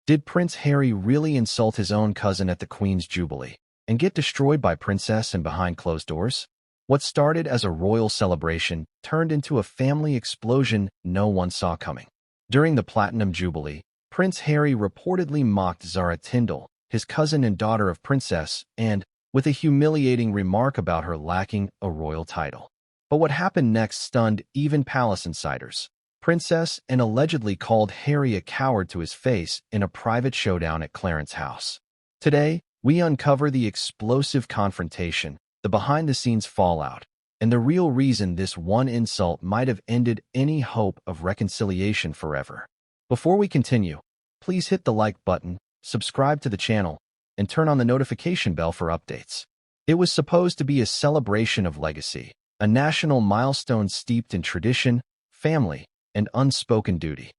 Did Prince Harry really insult his own cousin at the Queen's Jubilee and get destroyed by Princess and behind closed doors? What started as a royal celebration turned into a family explosion no one saw coming. During the Platinum Jubilee, Prince Harry reportedly mocked Zara Tindall, his cousin and daughter of Princess, and with a humiliating remark about her lacking a royal title. But what happened next stunned even palace insiders. Princess and allegedly called Harry a coward to his face in a private showdown at Clarence House. Today, we uncover the explosive confrontation, the behind-the-scenes fallout, and the real reason this one insult might have ended any hope of reconciliation forever. Before we continue, please hit the like button, subscribe to the channel, and turn on the notification bell for updates. It was supposed to be a celebration of legacy, a national milestone steeped in tradition, family, and unspoken duty.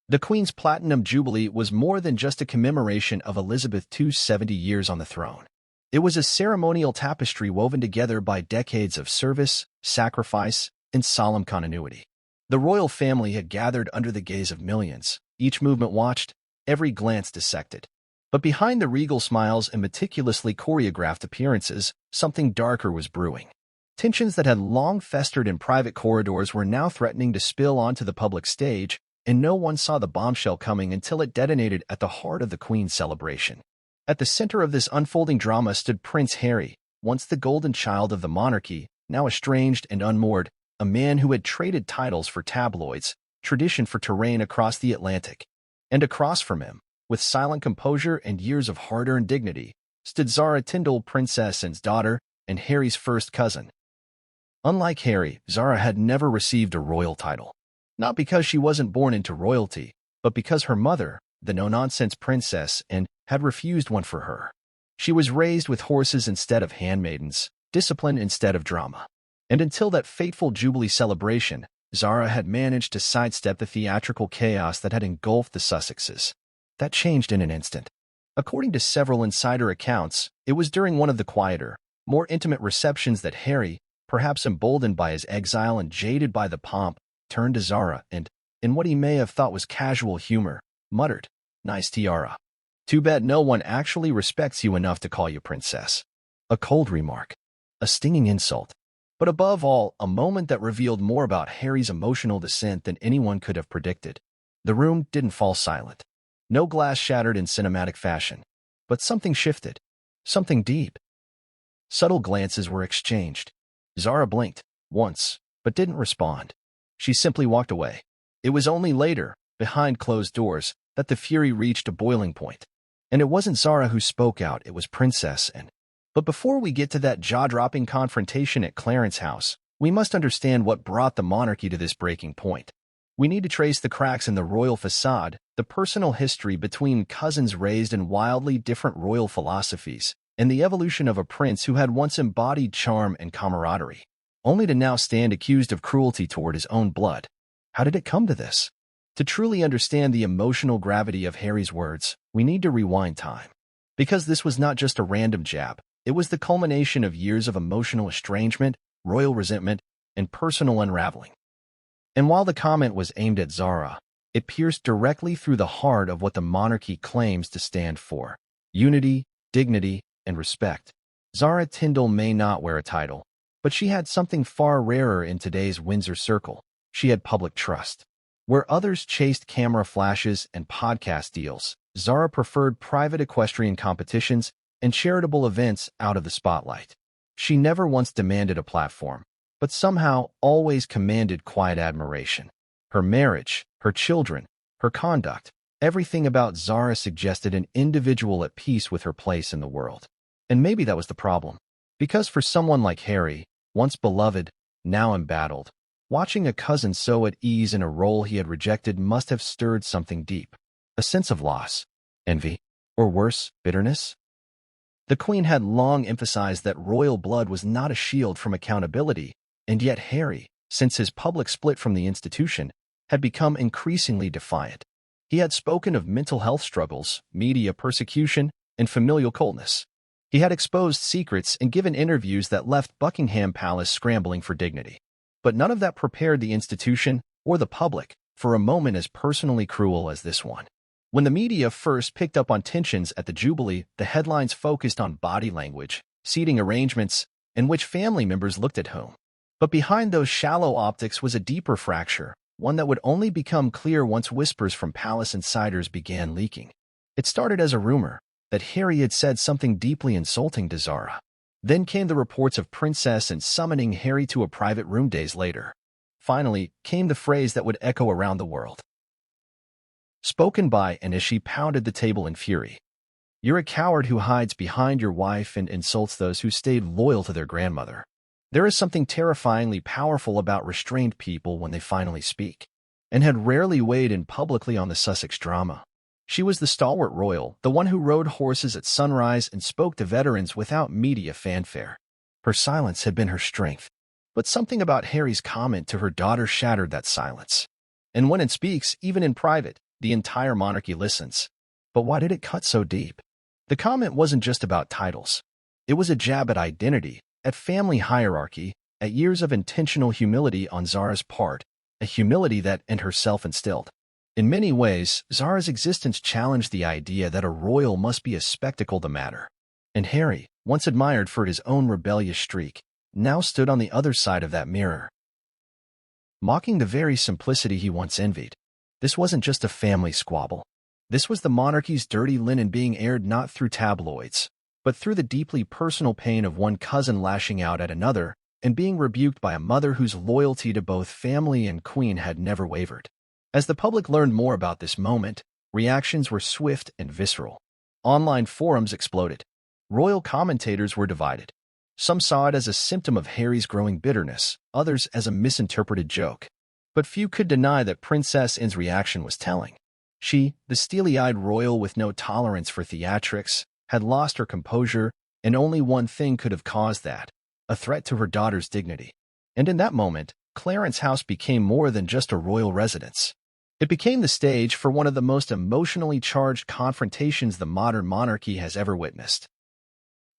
The Queen's Platinum Jubilee was more than just a commemoration of Elizabeth II's 70 years on the throne. It was a ceremonial tapestry woven together by decades of service, sacrifice, and solemn continuity. The royal family had gathered under the gaze of millions, each movement watched, every glance dissected. But behind the regal smiles and meticulously choreographed appearances, something darker was brewing. Tensions that had long festered in private corridors were now threatening to spill onto the public stage, and no one saw the bombshell coming until it detonated at the heart of the Queen's celebration. At the center of this unfolding drama stood Prince Harry, once the golden child of the monarchy, now estranged and unmoored, a man who had traded titles for tabloids, tradition for terrain across the Atlantic. And across from him, with silent composure and years of hard-earned dignity, stood Zara Tindall, Princess Anne's daughter and Harry's first cousin. Unlike Harry, Zara had never received a royal title. Not because she wasn't born into royalty, but because her mother, the no-nonsense Princess Anne, had refused one for her. She was raised with horses instead of handmaidens, discipline instead of drama. And until that fateful Jubilee celebration, Zara had managed to sidestep the theatrical chaos that had engulfed the Sussexes. That changed in an instant. According to several insider accounts, it was during one of the quieter, more intimate receptions that Harry, perhaps emboldened by his exile and jaded by the pomp, turned to Zara and, in what he may have thought was casual humor, muttered, "Nice tiara. Too bad no one actually respects you enough to call you princess." A cold remark, a stinging insult, but above all, a moment that revealed more about Harry's emotional descent than anyone could have predicted. The room didn't fall silent. No glass shattered in cinematic fashion, but something shifted, something deep. Subtle glances were exchanged. Zara blinked, once, but didn't respond. She simply walked away. It was only later, behind closed doors, that the fury reached a boiling point. And it wasn't Zara who spoke out, it was Princess Anne. But before we get to that jaw-dropping confrontation at Clarence House, we must understand what brought the monarchy to this breaking point. We need to trace the cracks in the royal facade, the personal history between cousins raised in wildly different royal philosophies, and the evolution of a prince who had once embodied charm and camaraderie, only to now stand accused of cruelty toward his own blood. How did it come to this? To truly understand the emotional gravity of Harry's words, we need to rewind time. Because this was not just a random jab, it was the culmination of years of emotional estrangement, royal resentment, and personal unraveling. And while the comment was aimed at Zara, it pierced directly through the heart of what the monarchy claims to stand for: unity, dignity, and respect. Zara Tindall may not wear a title, but she had something far rarer in today's Windsor circle. She had public trust. Where others chased camera flashes and podcast deals, Zara preferred private equestrian competitions and charitable events out of the spotlight. She never once demanded a platform, but somehow always commanded quiet admiration. Her marriage, her children, her conduct, everything about Zara suggested an individual at peace with her place in the world. And maybe that was the problem. Because for someone like Harry, once beloved, now embattled, watching a cousin so at ease in a role he had rejected must have stirred something deep. A sense of loss, envy, or worse, bitterness. The Queen had long emphasized that royal blood was not a shield from accountability, and yet Harry, since his public split from the institution, had become increasingly defiant. He had spoken of mental health struggles, media persecution, and familial coldness. He had exposed secrets and given interviews that left Buckingham Palace scrambling for dignity. But none of that prepared the institution or the public for a moment as personally cruel as this one. When the media first picked up on tensions at the Jubilee, the headlines focused on body language, seating arrangements, and which family members looked at whom. But behind those shallow optics was a deeper fracture, one that would only become clear once whispers from palace insiders began leaking. It started as a rumor that Harry had said something deeply insulting to Zara. Then came the reports of Princess and summoning Harry to a private room days later. Finally came the phrase that would echo around the world. Spoken by and as she pounded the table in fury. "You're a coward who hides behind your wife and insults those who stayed loyal to their grandmother." There is something terrifyingly powerful about restrained people when they finally speak, and had rarely weighed in publicly on the Sussex drama. She was the stalwart royal, the one who rode horses at sunrise and spoke to veterans without media fanfare. Her silence had been her strength, but something about Harry's comment to her daughter shattered that silence. And when it speaks, even in private, the entire monarchy listens. But why did it cut so deep? The comment wasn't just about titles. It was a jab at identity, at family hierarchy, at years of intentional humility on Zara's part, a humility that and herself instilled. In many ways, Zara's existence challenged the idea that a royal must be a spectacle to matter. And Harry, once admired for his own rebellious streak, now stood on the other side of that mirror, mocking the very simplicity he once envied. This wasn't just a family squabble. This was the monarchy's dirty linen being aired not through tabloids, but through the deeply personal pain of one cousin lashing out at another and being rebuked by a mother whose loyalty to both family and queen had never wavered. As the public learned more about this moment, reactions were swift and visceral. Online forums exploded. Royal commentators were divided. Some saw it as a symptom of Harry's growing bitterness, others as a misinterpreted joke. But few could deny that Princess Anne's reaction was telling. She, the steely-eyed royal with no tolerance for theatrics, had lost her composure, and only one thing could have caused that: a threat to her daughter's dignity. And in that moment, Clarence House became more than just a royal residence. It became the stage for one of the most emotionally charged confrontations the modern monarchy has ever witnessed.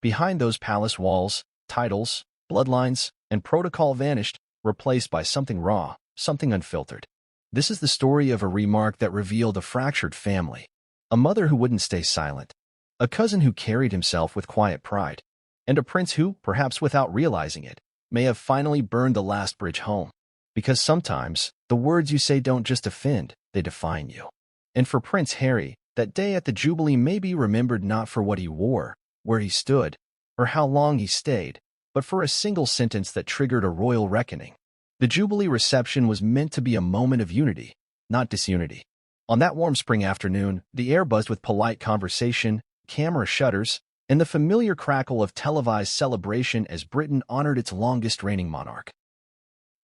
Behind those palace walls, titles, bloodlines, and protocol vanished, replaced by something raw, something unfiltered. This is the story of a remark that revealed a fractured family, a mother who wouldn't stay silent, a cousin who carried himself with quiet pride, and a prince who, perhaps without realizing it, may have finally burned the last bridge home. Because sometimes, the words you say don't just offend, they define you. And for Prince Harry, that day at the Jubilee may be remembered not for what he wore, where he stood, or how long he stayed, but for a single sentence that triggered a royal reckoning. The Jubilee reception was meant to be a moment of unity, not disunity. On that warm spring afternoon, the air buzzed with polite conversation, camera shutters, and the familiar crackle of televised celebration as Britain honored its longest-reigning monarch.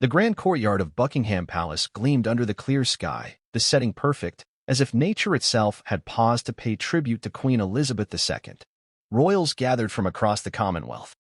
The grand courtyard of Buckingham Palace gleamed under the clear sky, the setting perfect, as if nature itself had paused to pay tribute to Queen Elizabeth II. Royals gathered from across the Commonwealth.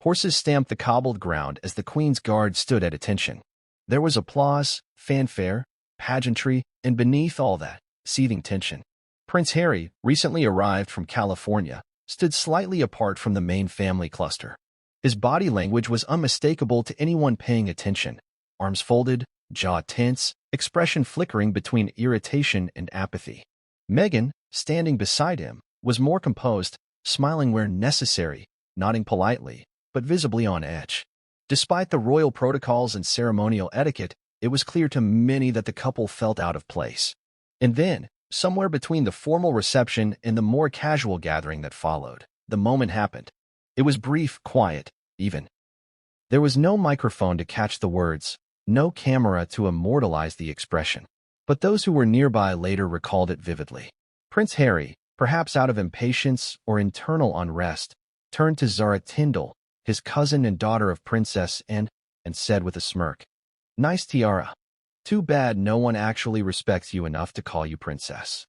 Horses stamped the cobbled ground as the Queen's guard stood at attention. There was applause, fanfare, pageantry, and beneath all that, seething tension. Prince Harry, recently arrived from California, stood slightly apart from the main family cluster. His body language was unmistakable to anyone paying attention. Arms folded, jaw tense, expression flickering between irritation and apathy. Meghan, standing beside him, was more composed, smiling where necessary, nodding politely, but visibly on edge. Despite the royal protocols and ceremonial etiquette, it was clear to many that the couple felt out of place. And then, somewhere between the formal reception and the more casual gathering that followed, the moment happened. It was brief, quiet, even. There was no microphone to catch the words, no camera to immortalize the expression. But those who were nearby later recalled it vividly. Prince Harry, perhaps out of impatience or internal unrest, turned to Zara Tyndall, his cousin and daughter of Princess Anne, and said with a smirk, "Nice tiara. Too bad no one actually respects you enough to call you princess."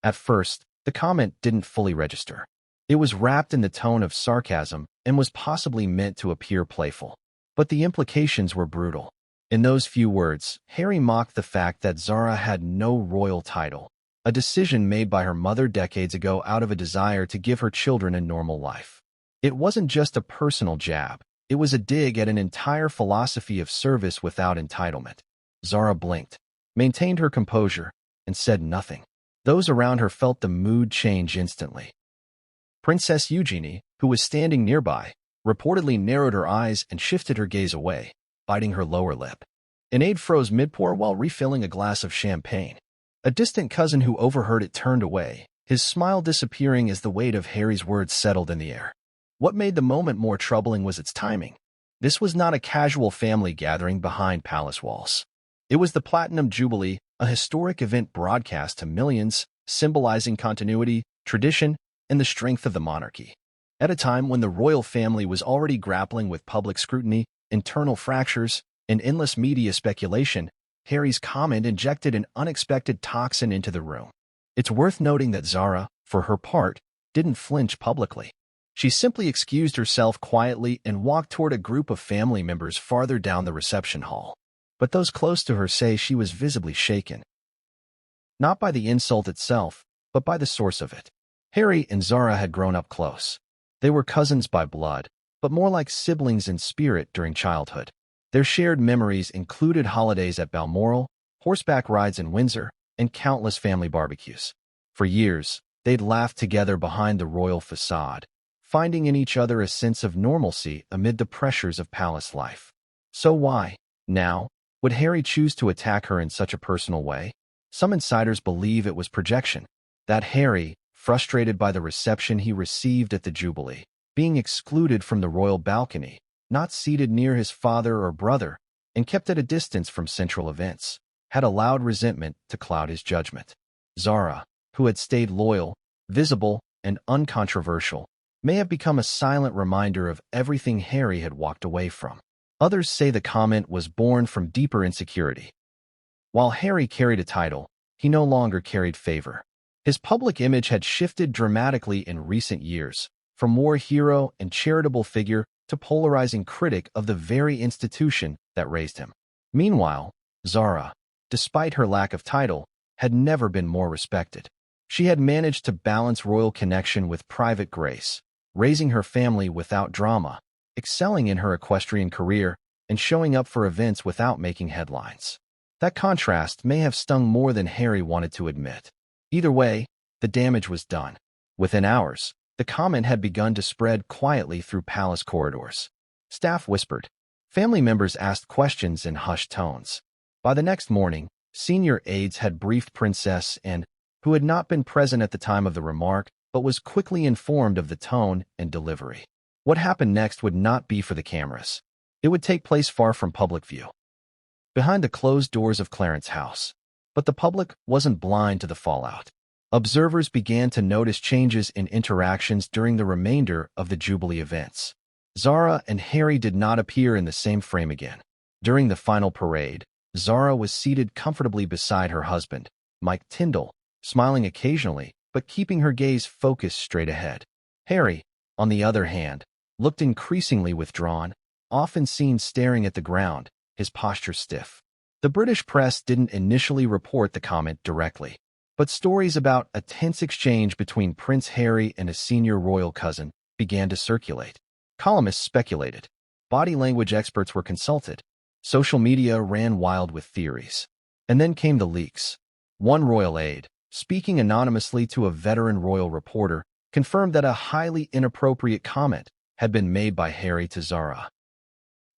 At first, the comment didn't fully register. It was wrapped in the tone of sarcasm and was possibly meant to appear playful. But the implications were brutal. In those few words, Harry mocked the fact that Zara had no royal title, a decision made by her mother decades ago out of a desire to give her children a normal life. It wasn't just a personal jab. It was a dig at an entire philosophy of service without entitlement. Zara blinked, maintained her composure, and said nothing. Those around her felt the mood change instantly. Princess Eugenie, who was standing nearby, reportedly narrowed her eyes and shifted her gaze away, biting her lower lip. An aide froze mid-pour while refilling a glass of champagne. A distant cousin who overheard it turned away, his smile disappearing as the weight of Harry's words settled in the air. What made the moment more troubling was its timing. This was not a casual family gathering behind palace walls. It was the Platinum Jubilee, a historic event broadcast to millions, symbolizing continuity, tradition, and the strength of the monarchy. At a time when the royal family was already grappling with public scrutiny, internal fractures, and endless media speculation, Harry's comment injected an unexpected toxin into the room. It's worth noting that Zara, for her part, didn't flinch publicly. She simply excused herself quietly and walked toward a group of family members farther down the reception hall. But those close to her say she was visibly shaken. Not by the insult itself, but by the source of it. Harry and Zara had grown up close. They were cousins by blood, but more like siblings in spirit during childhood. Their shared memories included holidays at Balmoral, horseback rides in Windsor, and countless family barbecues. For years, they'd laughed together behind the royal facade, finding in each other a sense of normalcy amid the pressures of palace life. So why, now, would Harry choose to attack her in such a personal way? Some insiders believe it was projection, that Harry, frustrated by the reception he received at the Jubilee, being excluded from the royal balcony, not seated near his father or brother, and kept at a distance from central events, had allowed resentment to cloud his judgment. Zara, who had stayed loyal, visible, and uncontroversial, may have become a silent reminder of everything Harry had walked away from. Others say the comment was born from deeper insecurity. While Harry carried a title, he no longer carried favor. His public image had shifted dramatically in recent years, from war hero and charitable figure to polarizing critic of the very institution that raised him. Meanwhile, Zara, despite her lack of title, had never been more respected. She had managed to balance royal connection with private grace, raising her family without drama, excelling in her equestrian career, and showing up for events without making headlines. That contrast may have stung more than Harry wanted to admit. Either way, the damage was done. Within hours, the comment had begun to spread quietly through palace corridors. Staff whispered. Family members asked questions in hushed tones. By the next morning, senior aides had briefed Princess Anne, who had not been present at the time of the remark, but was quickly informed of the tone and delivery. What happened next would not be for the cameras. It would take place far from public view, behind the closed doors of Clarence House. But the public wasn't blind to the fallout. Observers began to notice changes in interactions during the remainder of the Jubilee events. Zara and Harry did not appear in the same frame again. During the final parade, Zara was seated comfortably beside her husband, Mike Tyndall, smiling occasionally, but keeping her gaze focused straight ahead. Harry, on the other hand, looked increasingly withdrawn, often seen staring at the ground, his posture stiff. The British press didn't initially report the comment directly, but stories about a tense exchange between Prince Harry and a senior royal cousin began to circulate. Columnists speculated. Body language experts were consulted. Social media ran wild with theories. And then came the leaks. One royal aide, speaking anonymously to a veteran royal reporter, confirmed that a highly inappropriate comment had been made by Harry to Zara.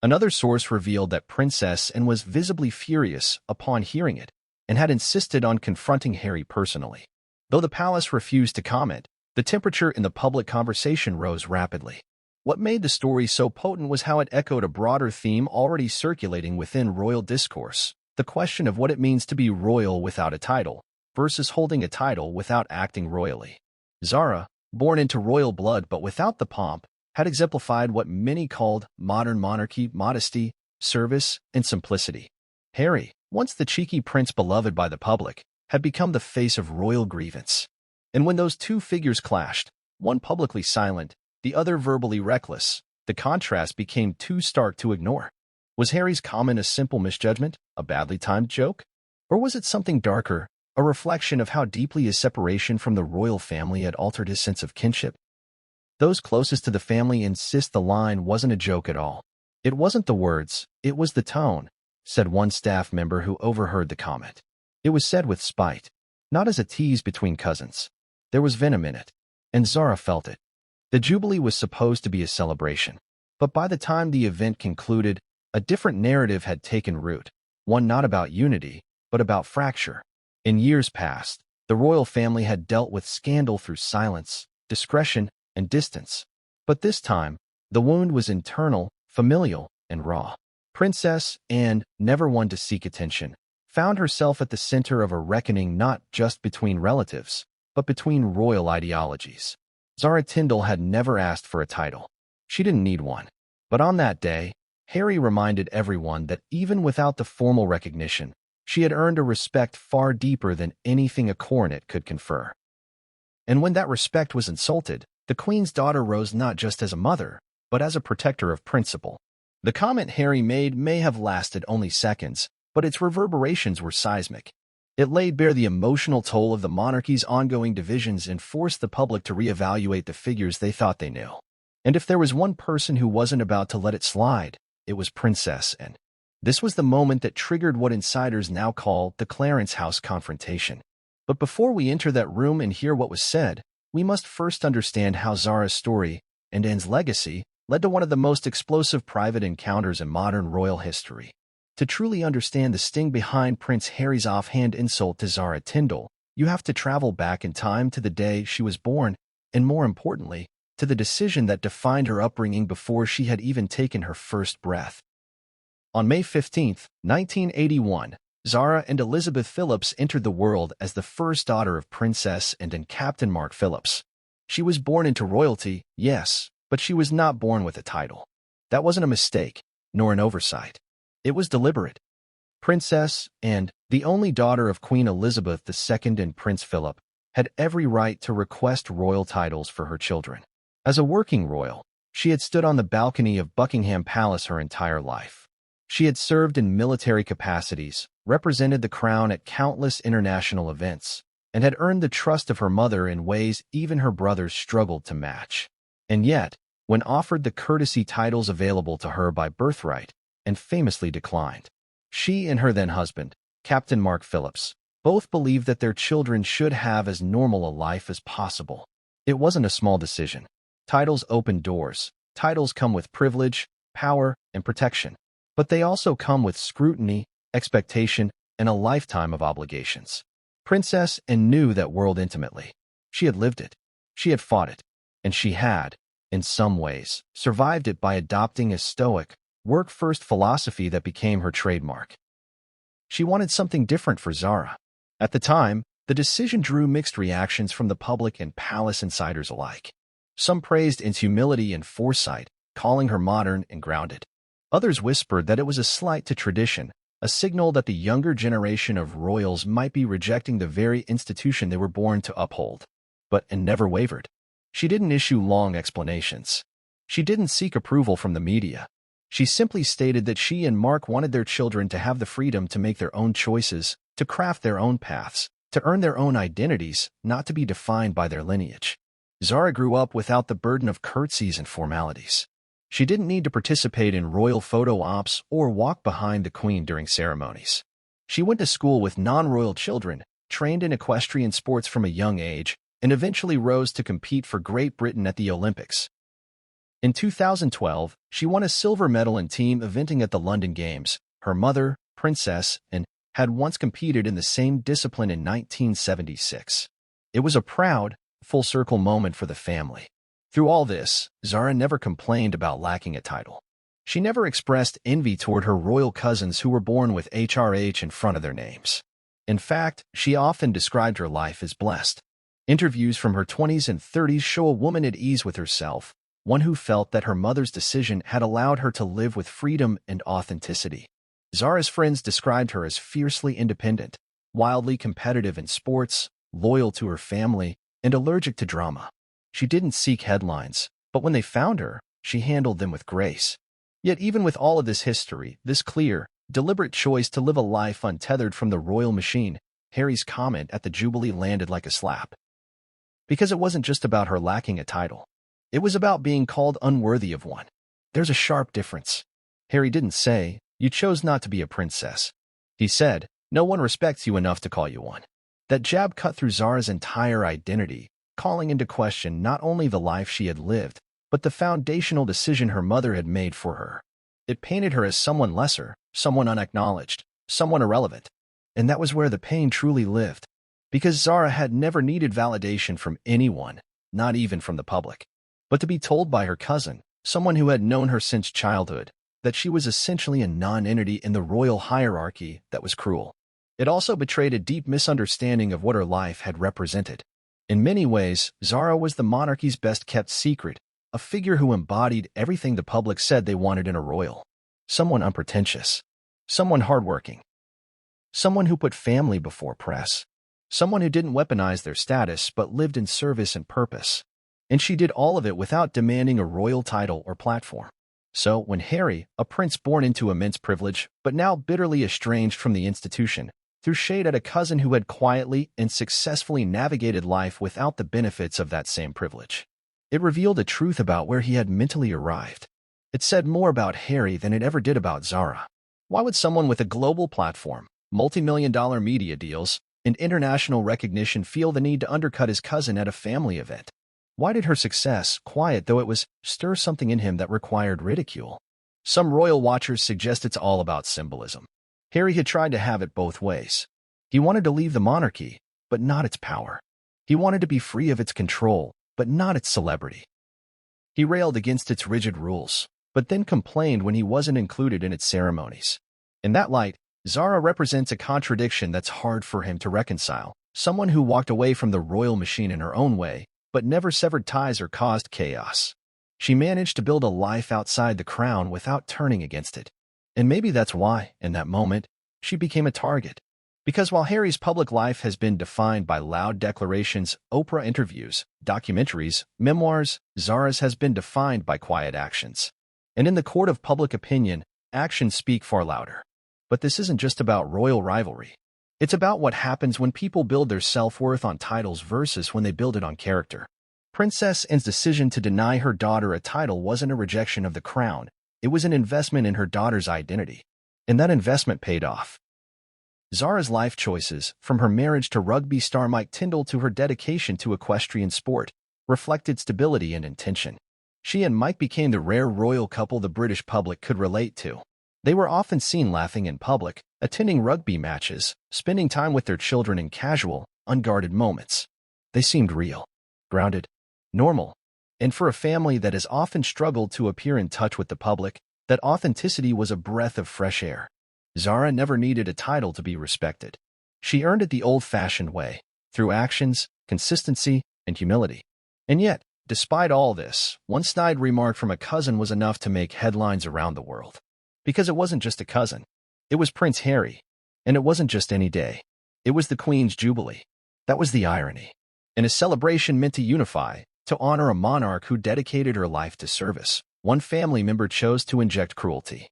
Another source revealed that Princess Anne was visibly furious upon hearing it and had insisted on confronting Harry personally. Though the palace refused to comment, the temperature in the public conversation rose rapidly. What made the story so potent was how it echoed a broader theme already circulating within royal discourse, the question of what it means to be royal without a title versus holding a title without acting royally. Zara, born into royal blood but without the pomp, had exemplified what many called modern monarchy modesty, service, and simplicity. Harry, once the cheeky prince beloved by the public, had become the face of royal grievance. And when those two figures clashed, one publicly silent, the other verbally reckless, the contrast became too stark to ignore. Was Harry's comment a simple misjudgment, a badly timed joke? Or was it something darker, a reflection of how deeply his separation from the royal family had altered his sense of kinship? Those closest to the family insist the line wasn't a joke at all. It wasn't the words, it was the tone, said one staff member who overheard the comment. It was said with spite. not as a tease between cousins. There was venom in it, and Zara felt it. The Jubilee was supposed to be a celebration, but by the time the event concluded, a different narrative had taken root, one not about unity, but about fracture. In years past, the royal family had dealt with scandal through silence, discretion, and distance. But this time, the wound was internal, familial, and raw. Princess Anne, never one to seek attention, found herself at the center of a reckoning not just between relatives, but between royal ideologies. Zara Tindall had never asked for a title. She didn't need one. But on that day, Harry reminded everyone that even without the formal recognition, she had earned a respect far deeper than anything a coronet could confer. And when that respect was insulted, the Queen's daughter rose not just as a mother, but as a protector of principle. The comment Harry made may have lasted only seconds, but its reverberations were seismic. It laid bare the emotional toll of the monarchy's ongoing divisions and forced the public to reevaluate the figures they thought they knew. And if there was one person who wasn't about to let it slide, it was Princess Anne. This was the moment that triggered what insiders now call the Clarence House confrontation. But before we enter that room and hear what was said, we must first understand how Zara's story and Anne's legacy led to one of the most explosive private encounters in modern royal history. To truly understand the sting behind Prince Harry's offhand insult to Zara Tindall, you have to travel back in time to the day she was born, and more importantly, to the decision that defined her upbringing before she had even taken her first breath. On May 15, 1981, Zara and Elizabeth Phillips entered the world as the first daughter of Princess Anne and Captain Mark Phillips. She was born into royalty, yes, but she was not born with a title. That wasn't a mistake, nor an oversight. It was deliberate. Princess Anne, the only daughter of Queen Elizabeth II and Prince Philip, had every right to request royal titles for her children. As a working royal, she had stood on the balcony of Buckingham Palace her entire life. She had served in military capacities, represented the crown at countless international events, and had earned the trust of her mother in ways even her brothers struggled to match. And yet, when offered the courtesy titles available to her by birthright, and famously declined, she and her then-husband, Captain Mark Phillips, both believed that their children should have as normal a life as possible. It wasn't a small decision. Titles open doors. Titles come with privilege, power, and protection. But they also come with scrutiny, expectation, and a lifetime of obligations. Princess Anne knew that world intimately. She had lived it. She had fought it. And she had, in some ways, survived it by adopting a stoic, work-first philosophy that became her trademark. She wanted something different for Zara. At the time, the decision drew mixed reactions from the public and palace insiders alike. Some praised Anne's humility and foresight, calling her modern and grounded. Others whispered that it was a slight to tradition, a signal that the younger generation of royals might be rejecting the very institution they were born to uphold. But Anne never wavered. She didn't issue long explanations. She didn't seek approval from the media. She simply stated that she and Mark wanted their children to have the freedom to make their own choices, to craft their own paths, to earn their own identities, not to be defined by their lineage. Zara grew up without the burden of curtsies and formalities. She didn't need to participate in royal photo ops or walk behind the Queen during ceremonies. She went to school with non-royal children, trained in equestrian sports from a young age, and eventually rose to compete for Great Britain at the Olympics. In 2012, she won a silver medal in team eventing at the London Games. Her mother, Princess Anne, had once competed in the same discipline in 1976. It was a proud, full-circle moment for the family. Through all this, Zara never complained about lacking a title. She never expressed envy toward her royal cousins who were born with HRH in front of their names. In fact, she often described her life as blessed. Interviews from her 20s and 30s show a woman at ease with herself, one who felt that her mother's decision had allowed her to live with freedom and authenticity. Zara's friends described her as fiercely independent, wildly competitive in sports, loyal to her family, and allergic to drama. She didn't seek headlines, but when they found her, she handled them with grace. Yet even with all of this history, this clear, deliberate choice to live a life untethered from the royal machine, Harry's comment at the Jubilee landed like a slap. Because it wasn't just about her lacking a title. It was about being called unworthy of one. There's a sharp difference. Harry didn't say, "You chose not to be a princess." He said, "No one respects you enough to call you one." That jab cut through Zara's entire identity, calling into question not only the life she had lived, but the foundational decision her mother had made for her. It painted her as someone lesser, someone unacknowledged, someone irrelevant. And that was where the pain truly lived. Because Zara had never needed validation from anyone, not even from the public. But to be told by her cousin, someone who had known her since childhood, that she was essentially a non-entity in the royal hierarchy, that was cruel. It also betrayed a deep misunderstanding of what her life had represented. In many ways, Zara was the monarchy's best-kept secret, a figure who embodied everything the public said they wanted in a royal. Someone unpretentious. Someone hardworking. Someone who put family before press. Someone who didn't weaponize their status but lived in service and purpose. And she did all of it without demanding a royal title or platform. So, when Harry, a prince born into immense privilege, but now bitterly estranged from the institution, threw shade at a cousin who had quietly and successfully navigated life without the benefits of that same privilege, it revealed a truth about where he had mentally arrived. It said more about Harry than it ever did about Zara. Why would someone with a global platform, multi-million-dollar media deals, and international recognition feel the need to undercut his cousin at a family event? Why did her success, quiet though it was, stir something in him that required ridicule? Some royal watchers suggest it's all about symbolism. Harry had tried to have it both ways. He wanted to leave the monarchy, but not its power. He wanted to be free of its control, but not its celebrity. He railed against its rigid rules, but then complained when he wasn't included in its ceremonies. In that light, Zara represents a contradiction that's hard for him to reconcile. Someone who walked away from the royal machine in her own way, but never severed ties or caused chaos. She managed to build a life outside the crown without turning against it. And maybe that's why, in that moment, she became a target. Because while Harry's public life has been defined by loud declarations, Oprah interviews, documentaries, memoirs, Zara's has been defined by quiet actions. And in the court of public opinion, actions speak far louder. But this isn't just about royal rivalry. It's about what happens when people build their self-worth on titles versus when they build it on character. Princess Anne's decision to deny her daughter a title wasn't a rejection of the crown. It was an investment in her daughter's identity. And that investment paid off. Zara's life choices, from her marriage to rugby star Mike Tyndall to her dedication to equestrian sport, reflected stability and intention. She and Mike became the rare royal couple the British public could relate to. They were often seen laughing in public, attending rugby matches, spending time with their children in casual, unguarded moments. They seemed real, grounded, normal. And for a family that has often struggled to appear in touch with the public, that authenticity was a breath of fresh air. Zara never needed a title to be respected. She earned it the old-fashioned way, through actions, consistency, and humility. And yet, despite all this, one snide remark from a cousin was enough to make headlines around the world. Because it wasn't just a cousin. It was Prince Harry. And it wasn't just any day. It was the Queen's Jubilee. That was the irony. And a celebration meant to unify, to honor a monarch who dedicated her life to service. One family member chose to inject cruelty.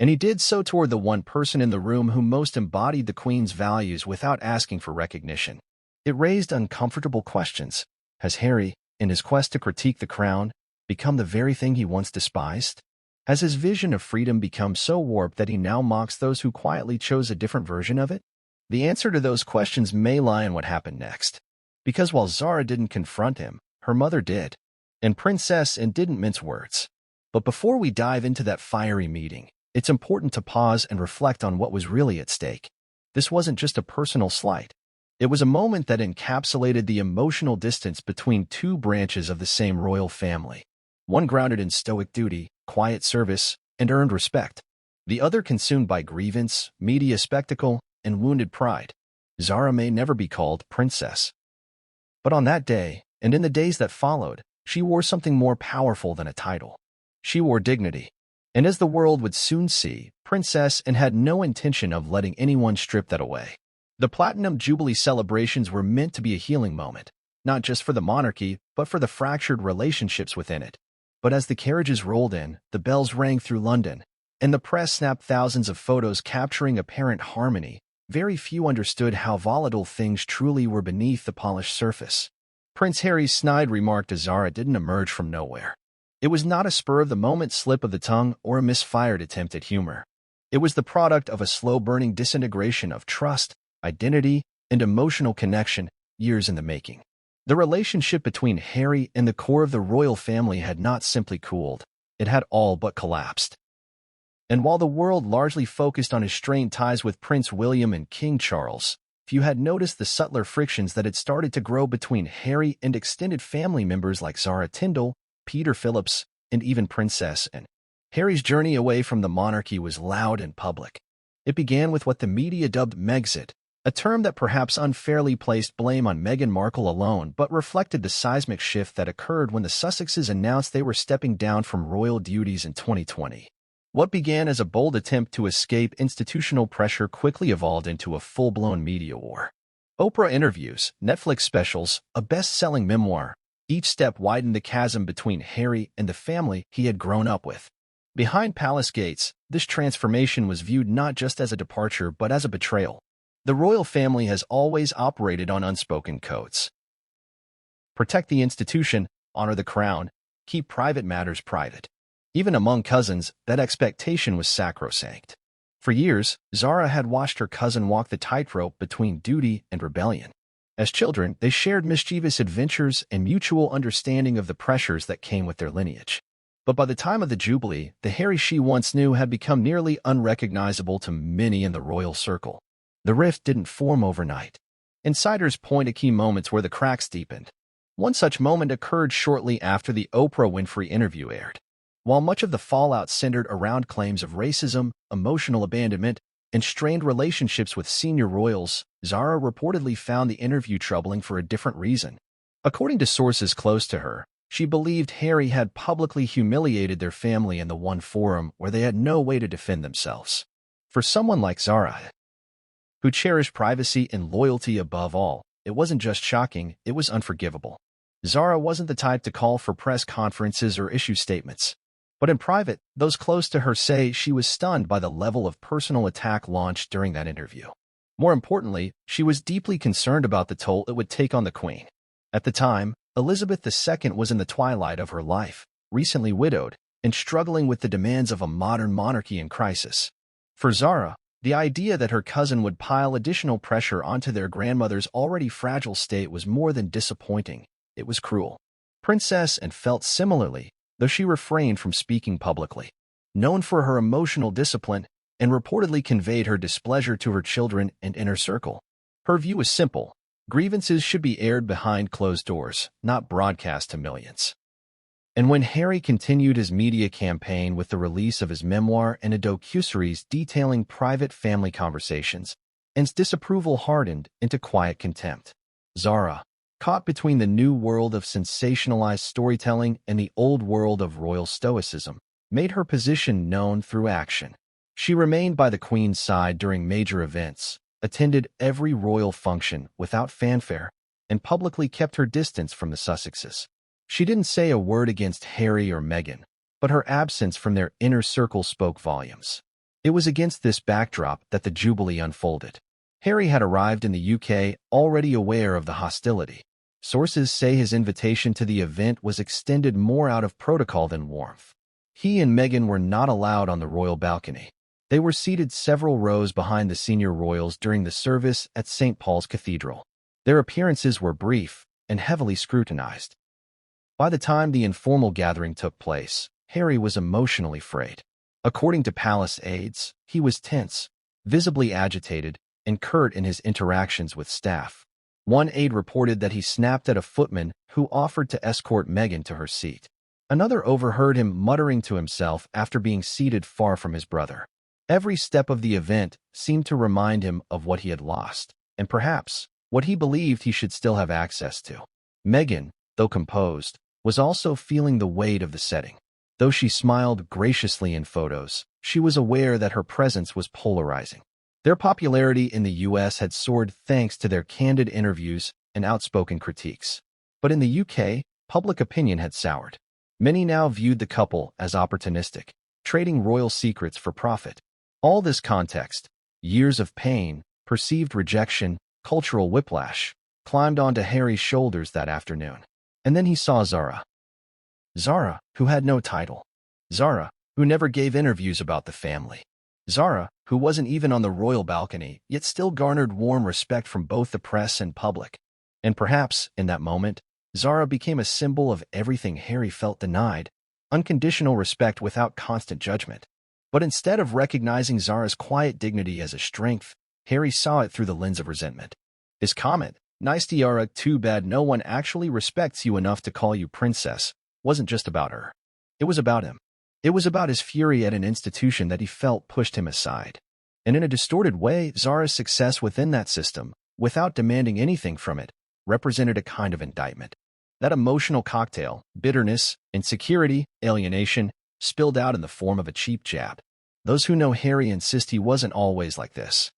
And he did so toward the one person in the room who most embodied the Queen's values without asking for recognition. It raised uncomfortable questions. Has Harry, in his quest to critique the crown, become the very thing he once despised? Has his vision of freedom become so warped that he now mocks those who quietly chose a different version of it? The answer to those questions may lie in what happened next. Because while Zara didn't confront him, her mother did. And Princess Anne didn't mince words. But before we dive into that fiery meeting, it's important to pause and reflect on what was really at stake. This wasn't just a personal slight. It was a moment that encapsulated the emotional distance between two branches of the same royal family. One grounded in stoic duty, quiet service, and earned respect. The other consumed by grievance, media spectacle, and wounded pride. Zara may never be called princess. But on that day, and in the days that followed, she wore something more powerful than a title. She wore dignity. And as the world would soon see, Princess Anne had no intention of letting anyone strip that away. The Platinum Jubilee celebrations were meant to be a healing moment, not just for the monarchy, but for the fractured relationships within it. But as the carriages rolled in, the bells rang through London, and the press snapped thousands of photos capturing apparent harmony, very few understood how volatile things truly were beneath the polished surface. Prince Harry's snide remark to Zara didn't emerge from nowhere. It was not a spur-of-the-moment slip of the tongue or a misfired attempt at humor. It was the product of a slow-burning disintegration of trust, identity, and emotional connection years in the making. The relationship between Harry and the core of the royal family had not simply cooled, it had all but collapsed. And while the world largely focused on his strained ties with Prince William and King Charles, few had noticed the subtler frictions that had started to grow between Harry and extended family members like Zara Tyndall, Peter Phillips, and even Princess Anne. Harry's journey away from the monarchy was loud and public. It began with what the media dubbed Megxit, a term that perhaps unfairly placed blame on Meghan Markle alone but reflected the seismic shift that occurred when the Sussexes announced they were stepping down from royal duties in 2020. What began as a bold attempt to escape institutional pressure quickly evolved into a full-blown media war. Oprah interviews, Netflix specials, a best-selling memoir, each step widened the chasm between Harry and the family he had grown up with. Behind palace gates, this transformation was viewed not just as a departure but as a betrayal. The royal family has always operated on unspoken codes. Protect the institution, honor the crown, keep private matters private. Even among cousins, that expectation was sacrosanct. For years, Zara had watched her cousin walk the tightrope between duty and rebellion. As children, they shared mischievous adventures and mutual understanding of the pressures that came with their lineage. But by the time of the Jubilee, the Harry she once knew had become nearly unrecognizable to many in the royal circle. The rift didn't form overnight. Insiders point to key moments where the cracks deepened. One such moment occurred shortly after the Oprah Winfrey interview aired. While much of the fallout centered around claims of racism, emotional abandonment, and strained relationships with senior royals, Zara reportedly found the interview troubling for a different reason. According to sources close to her, she believed Harry had publicly humiliated their family in the one forum where they had no way to defend themselves. For someone like Zara, who cherished privacy and loyalty above all, it wasn't just shocking, it was unforgivable. Zara wasn't the type to call for press conferences or issue statements. But in private, those close to her say she was stunned by the level of personal attack launched during that interview. More importantly, she was deeply concerned about the toll it would take on the Queen. At the time, Elizabeth II was in the twilight of her life, recently widowed, and struggling with the demands of a modern monarchy in crisis. For Zara, the idea that her cousin would pile additional pressure onto their grandmother's already fragile state was more than disappointing, it was cruel. Princess Anne felt similarly, though she refrained from speaking publicly. Known for her emotional discipline, and reportedly conveyed her displeasure to her children and inner circle. Her view was simple: grievances should be aired behind closed doors, not broadcast to millions. And when Harry continued his media campaign with the release of his memoir and a docuseries detailing private family conversations, Anne's disapproval hardened into quiet contempt. Zara, caught between the new world of sensationalized storytelling and the old world of royal stoicism, made her position known through action. She remained by the Queen's side during major events, attended every royal function without fanfare, and publicly kept her distance from the Sussexes. She didn't say a word against Harry or Meghan, but her absence from their inner circle spoke volumes. It was against this backdrop that the Jubilee unfolded. Harry had arrived in the UK already aware of the hostility. Sources say his invitation to the event was extended more out of protocol than warmth. He and Meghan were not allowed on the royal balcony. They were seated several rows behind the senior royals during the service at St. Paul's Cathedral. Their appearances were brief and heavily scrutinized. By the time the informal gathering took place, Harry was emotionally frayed. According to palace aides, he was tense, visibly agitated, and curt in his interactions with staff. One aide reported that he snapped at a footman who offered to escort Meghan to her seat. Another overheard him muttering to himself after being seated far from his brother. Every step of the event seemed to remind him of what he had lost, and perhaps what he believed he should still have access to. Meghan, though composed, was also feeling the weight of the setting. Though she smiled graciously in photos, she was aware that her presence was polarizing. Their popularity in the US had soared thanks to their candid interviews and outspoken critiques. But in the UK, public opinion had soured. Many now viewed the couple as opportunistic, trading royal secrets for profit. All this context, years of pain, perceived rejection, cultural whiplash, climbed onto Harry's shoulders that afternoon. And then he saw Zara. Zara, who had no title. Zara, who never gave interviews about the family. Zara, who wasn't even on the royal balcony, yet still garnered warm respect from both the press and public. And perhaps, in that moment, Zara became a symbol of everything Harry felt denied, unconditional respect without constant judgment. But instead of recognizing Zara's quiet dignity as a strength, Harry saw it through the lens of resentment. His comment, "Nice tiara, too bad no one actually respects you enough to call you princess," wasn't just about her. It was about him. It was about his fury at an institution that he felt pushed him aside. And in a distorted way, Zara's success within that system, without demanding anything from it, represented a kind of indictment. That emotional cocktail, bitterness, insecurity, alienation, spilled out in the form of a cheap jab. Those who know Harry insist he wasn't always like this.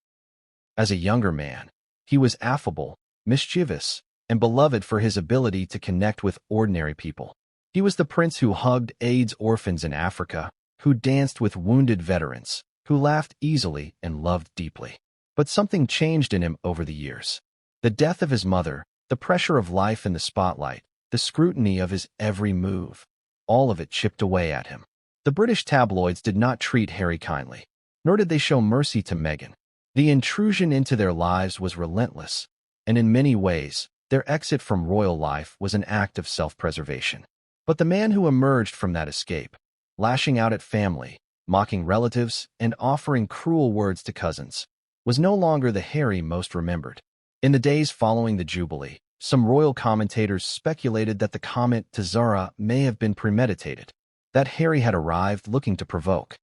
As a younger man, he was affable, mischievous, and beloved for his ability to connect with ordinary people. He was the prince who hugged AIDS orphans in Africa, who danced with wounded veterans, who laughed easily and loved deeply. But something changed in him over the years. The death of his mother, the pressure of life in the spotlight, the scrutiny of his every move, all of it chipped away at him. The British tabloids did not treat Harry kindly, nor did they show mercy to Meghan. The intrusion into their lives was relentless, and in many ways, their exit from royal life was an act of self-preservation. But the man who emerged from that escape, lashing out at family, mocking relatives, and offering cruel words to cousins, was no longer the Harry most remembered. In the days following the Jubilee, some royal commentators speculated that the comment to Zara may have been premeditated, that Harry had arrived looking to provoke.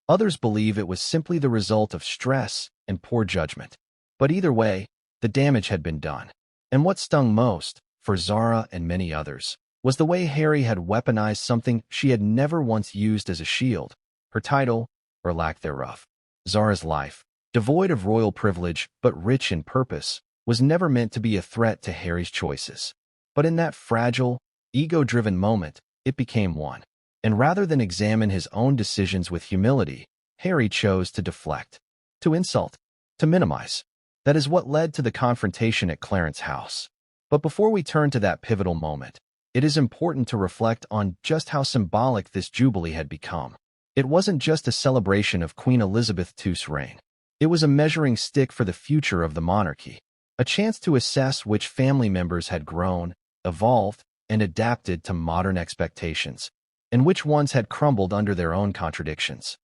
Others believe it was simply the result of stress and poor judgment. But either way, the damage had been done. And what stung most, for Zara and many others, was the way Harry had weaponized something she had never once used as a shield, her title, or lack thereof. Zara's life, devoid of royal privilege but rich in purpose, was never meant to be a threat to Harry's choices. But in that fragile, ego-driven moment, it became one. And rather than examine his own decisions with humility, Harry chose to deflect, to insult, to minimize. That is what led to the confrontation at Clarence House. But before we turn to that pivotal moment, it is important to reflect on just how symbolic this jubilee had become. It wasn't just a celebration of Queen Elizabeth II's reign. It was a measuring stick for the future of the monarchy, a chance to assess which family members had grown, evolved, and adapted to modern expectations, and which ones had crumbled under their own contradictions.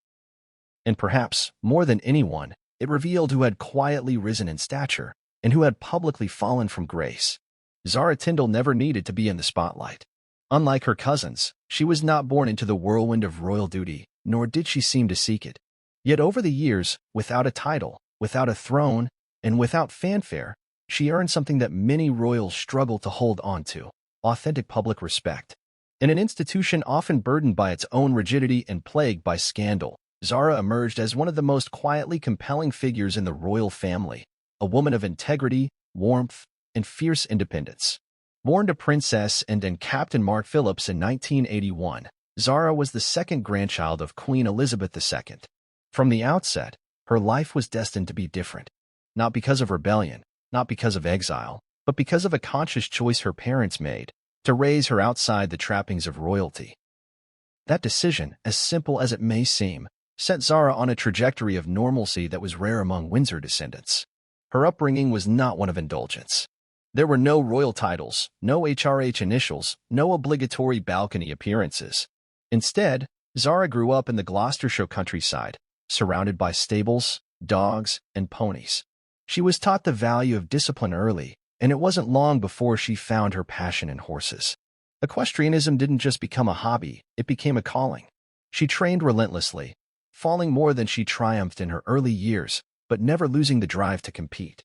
And perhaps, more than anyone, it revealed who had quietly risen in stature and who had publicly fallen from grace. Zara Tindall never needed to be in the spotlight. Unlike her cousins, she was not born into the whirlwind of royal duty, nor did she seem to seek it. Yet over the years, without a title, without a throne, and without fanfare, she earned something that many royals struggle to hold on to: authentic public respect. In an institution often burdened by its own rigidity and plagued by scandal, Zara emerged as one of the most quietly compelling figures in the royal family, a woman of integrity, warmth, and fierce independence. Born to Princess and then Captain Mark Phillips in 1981, Zara was the second grandchild of Queen Elizabeth II. From the outset, her life was destined to be different. Not because of rebellion, not because of exile, but because of a conscious choice her parents made to raise her outside the trappings of royalty. That decision, as simple as it may seem, set Zara on a trajectory of normalcy that was rare among Windsor descendants. Her upbringing was not one of indulgence. There were no royal titles, no HRH initials, no obligatory balcony appearances. Instead, Zara grew up in the Gloucestershire countryside, surrounded by stables, dogs, and ponies. She was taught the value of discipline early, and it wasn't long before she found her passion in horses. Equestrianism didn't just become a hobby, it became a calling. She trained relentlessly, falling more than she triumphed in her early years, but never losing the drive to compete.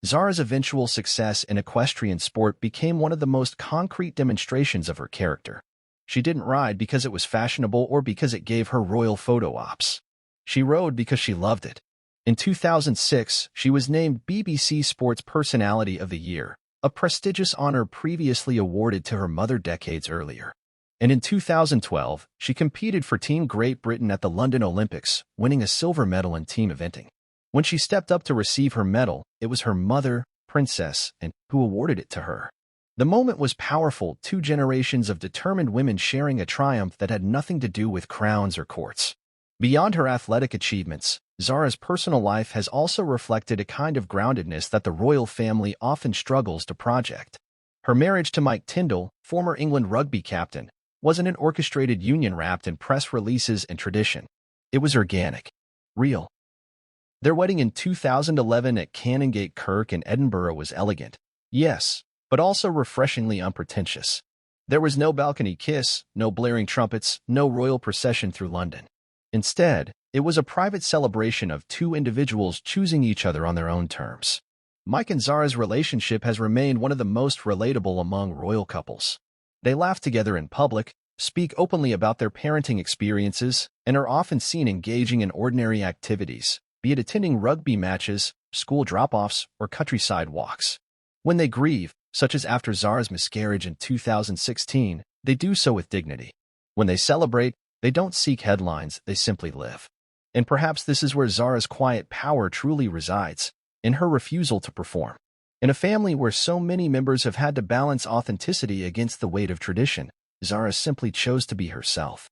Zara's eventual success in equestrian sport became one of the most concrete demonstrations of her character. She didn't ride because it was fashionable or because it gave her royal photo ops. She rode because she loved it. In 2006, she was named BBC Sports Personality of the Year, a prestigious honor previously awarded to her mother decades earlier. And in 2012, she competed for Team Great Britain at the London Olympics, winning a silver medal in team eventing. When she stepped up to receive her medal, it was her mother, Princess, and who awarded it to her. The moment was powerful, 2 generations of determined women sharing a triumph that had nothing to do with crowns or courts. Beyond her athletic achievements, Zara's personal life has also reflected a kind of groundedness that the royal family often struggles to project. Her marriage to Mike Tyndall, former England rugby captain, wasn't an orchestrated union wrapped in press releases and tradition. It was organic, real. Their wedding in 2011 at Canongate Kirk in Edinburgh was elegant, yes, but also refreshingly unpretentious. There was no balcony kiss, no blaring trumpets, no royal procession through London. Instead, it was a private celebration of two individuals choosing each other on their own terms. Mike and Zara's relationship has remained one of the most relatable among royal couples. They laugh together in public, speak openly about their parenting experiences, and are often seen engaging in ordinary activities, be it attending rugby matches, school drop-offs, or countryside walks. When they grieve, such as after Zara's miscarriage in 2016, they do so with dignity. When they celebrate, they don't seek headlines, they simply live. And perhaps this is where Zara's quiet power truly resides, in her refusal to perform. In a family where so many members have had to balance authenticity against the weight of tradition, Zara simply chose to be herself.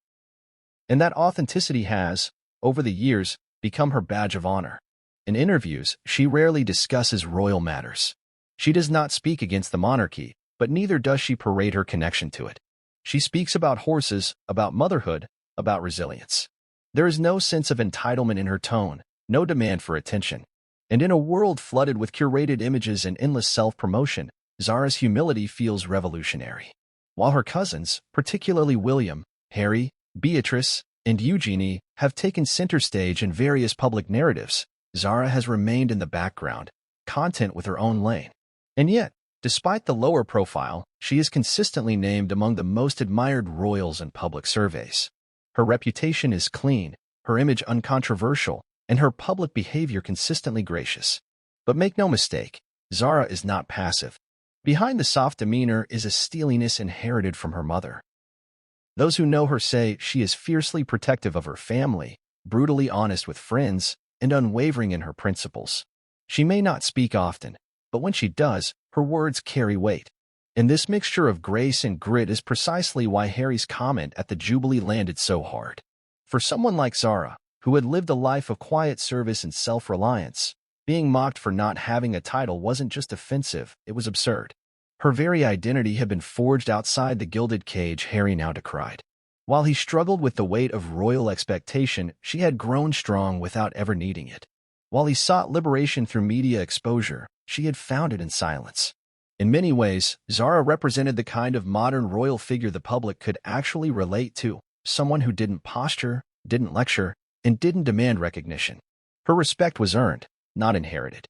And that authenticity has, over the years, become her badge of honor. In interviews, she rarely discusses royal matters. She does not speak against the monarchy, but neither does she parade her connection to it. She speaks about horses, about motherhood, about resilience. There is no sense of entitlement in her tone, no demand for attention. And in a world flooded with curated images and endless self-promotion, Zara's humility feels revolutionary. While her cousins, particularly William, Harry, Beatrice, and Eugenie, have taken center stage in various public narratives, Zara has remained in the background, content with her own lane. And yet, despite the lower profile, she is consistently named among the most admired royals in public surveys. Her reputation is clean, her image uncontroversial, and her public behavior consistently gracious. But make no mistake, Zara is not passive. Behind the soft demeanor is a steeliness inherited from her mother. Those who know her say she is fiercely protective of her family, brutally honest with friends, and unwavering in her principles. She may not speak often, but when she does, her words carry weight. And this mixture of grace and grit is precisely why Harry's comment at the Jubilee landed so hard. For someone like Zara, who had lived a life of quiet service and self-reliance, being mocked for not having a title wasn't just offensive, it was absurd. Her very identity had been forged outside the gilded cage Harry now decried. While he struggled with the weight of royal expectation, she had grown strong without ever needing it. While he sought liberation through media exposure, she had found it in silence. In many ways, Zara represented the kind of modern royal figure the public could actually relate to, someone who didn't posture, didn't lecture, and didn't demand recognition. Her respect was earned, not inherited.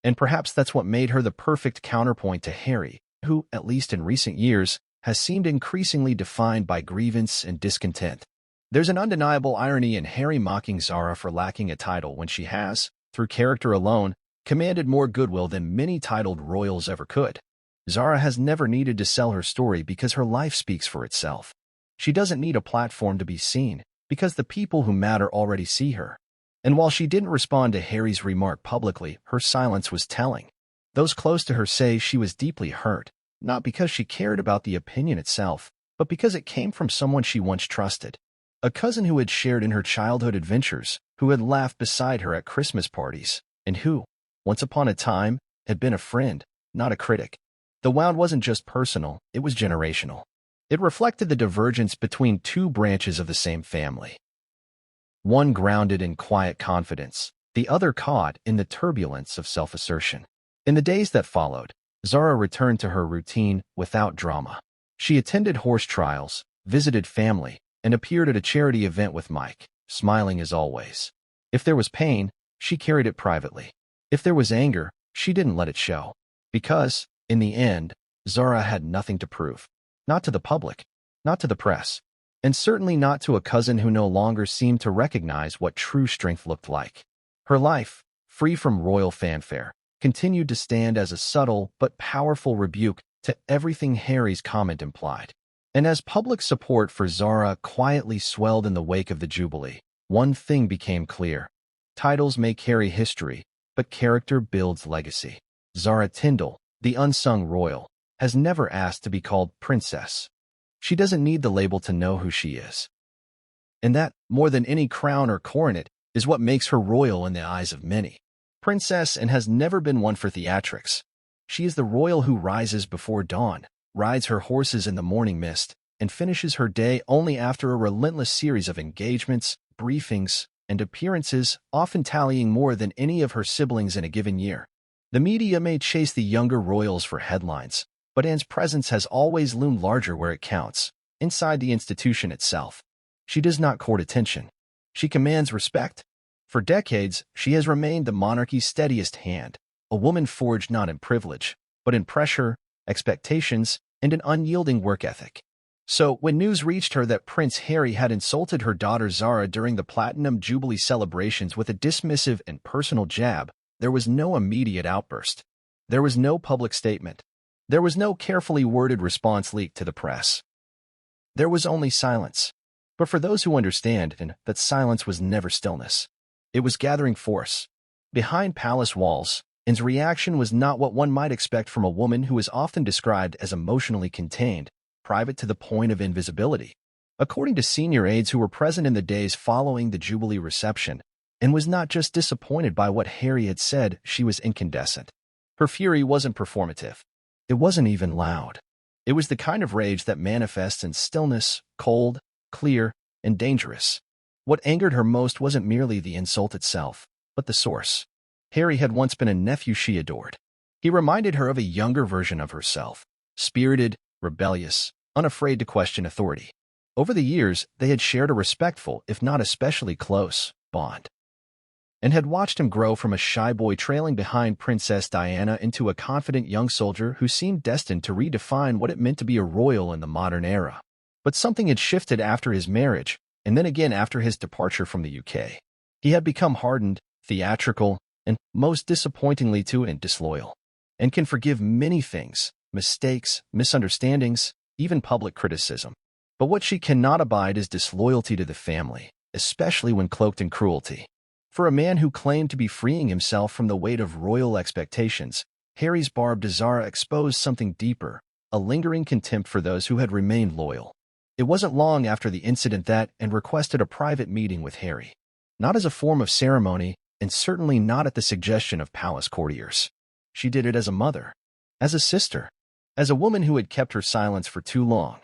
And perhaps that's what made her the perfect counterpoint to Harry, who, at least in recent years, has seemed increasingly defined by grievance and discontent. There's an undeniable irony in Harry mocking Zara for lacking a title when she has, through character alone, commanded more goodwill than many titled royals ever could. Zara has never needed to sell her story because her life speaks for itself. She doesn't need a platform to be seen, because the people who matter already see her. And while she didn't respond to Harry's remark publicly, her silence was telling. Those close to her say she was deeply hurt, not because she cared about the opinion itself, but because it came from someone she once trusted. A cousin who had shared in her childhood adventures, who had laughed beside her at Christmas parties, and who, once upon a time, had been a friend, not a critic. The wound wasn't just personal, it was generational. It reflected the divergence between two branches of the same family. One grounded in quiet confidence, the other caught in the turbulence of self-assertion. In the days that followed, Zara returned to her routine without drama. She attended horse trials, visited family, and appeared at a charity event with Mike, smiling as always. If there was pain, she carried it privately. If there was anger, she didn't let it show. Because, in the end, Zara had nothing to prove. Not to the public, not to the press, and certainly not to a cousin who no longer seemed to recognize what true strength looked like. Her life, free from royal fanfare, continued to stand as a subtle but powerful rebuke to everything Harry's comment implied. And as public support for Zara quietly swelled in the wake of the Jubilee, one thing became clear. Titles may carry history, but character builds legacy. Zara Tyndall, the unsung royal, has never asked to be called princess. She doesn't need the label to know who she is. And that, more than any crown or coronet, is what makes her royal in the eyes of many. Princess and has never been one for theatrics. She is the royal who rises before dawn, rides her horses in the morning mist, and finishes her day only after a relentless series of engagements, briefings, and appearances, often tallying more than any of her siblings in a given year. The media may chase the younger royals for headlines, but Anne's presence has always loomed larger where it counts, inside the institution itself. She does not court attention. She commands respect. For decades, she has remained the monarchy's steadiest hand, a woman forged not in privilege, but in pressure, expectations, and an unyielding work ethic. So, when news reached her that Prince Harry had insulted her daughter Zara during the Platinum Jubilee celebrations with a dismissive and personal jab, there was no immediate outburst. There was no public statement. There was no carefully worded response leaked to the press. There was only silence. But for those who understand, and that silence was never stillness. It was gathering force. Behind palace walls, Anne's reaction was not what one might expect from a woman who is often described as emotionally contained, private to the point of invisibility. According to senior aides who were present in the days following the Jubilee reception, Anne was not just disappointed by what Harry had said, she was incandescent. Her fury wasn't performative. It wasn't even loud. It was the kind of rage that manifests in stillness, cold, clear, and dangerous. What angered her most wasn't merely the insult itself, but the source. Harry had once been a nephew she adored. He reminded her of a younger version of herself, spirited, rebellious, unafraid to question authority. Over the years, they had shared a respectful, if not especially close, bond, and had watched him grow from a shy boy trailing behind Princess Diana into a confident young soldier who seemed destined to redefine what it meant to be a royal in the modern era. But something had shifted after his marriage, and then again after his departure from the UK. He had become hardened, theatrical, and, most disappointingly too, and disloyal, and can forgive many things, mistakes, misunderstandings, even public criticism. But what she cannot abide is disloyalty to the family, especially when cloaked in cruelty. For a man who claimed to be freeing himself from the weight of royal expectations, Harry's barb to Zara exposed something deeper, a lingering contempt for those who had remained loyal. It wasn't long after the incident that Anne requested a private meeting with Harry. Not as a form of ceremony, and certainly not at the suggestion of palace courtiers. She did it as a mother, as a sister, as a woman who had kept her silence for too long.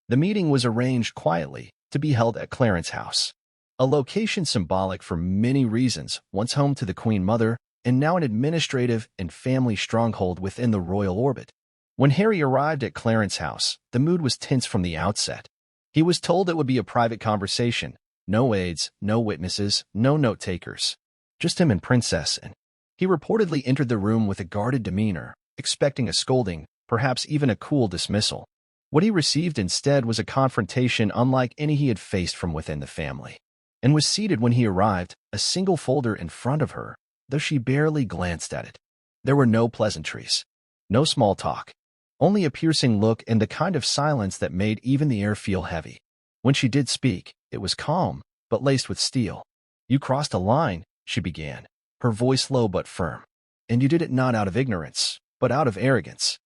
The meeting was arranged quietly, to be held at Clarence House, a location symbolic for many reasons, once home to the Queen Mother, and now an administrative and family stronghold within the royal orbit. When Harry arrived at Clarence House, the mood was tense from the outset. He was told it would be a private conversation, no aides, no witnesses, no note-takers. Just him and Princess, and he reportedly entered the room with a guarded demeanor, expecting a scolding, perhaps even a cool dismissal. What he received instead was a confrontation unlike any he had faced from within the family, and was seated when he arrived, a single folder in front of her, though she barely glanced at it. There were no pleasantries, no small talk, only a piercing look and the kind of silence that made even the air feel heavy. When she did speak, it was calm, but laced with steel. "You crossed a line," she began, her voice low but firm. "And you did it not out of ignorance, but out of arrogance."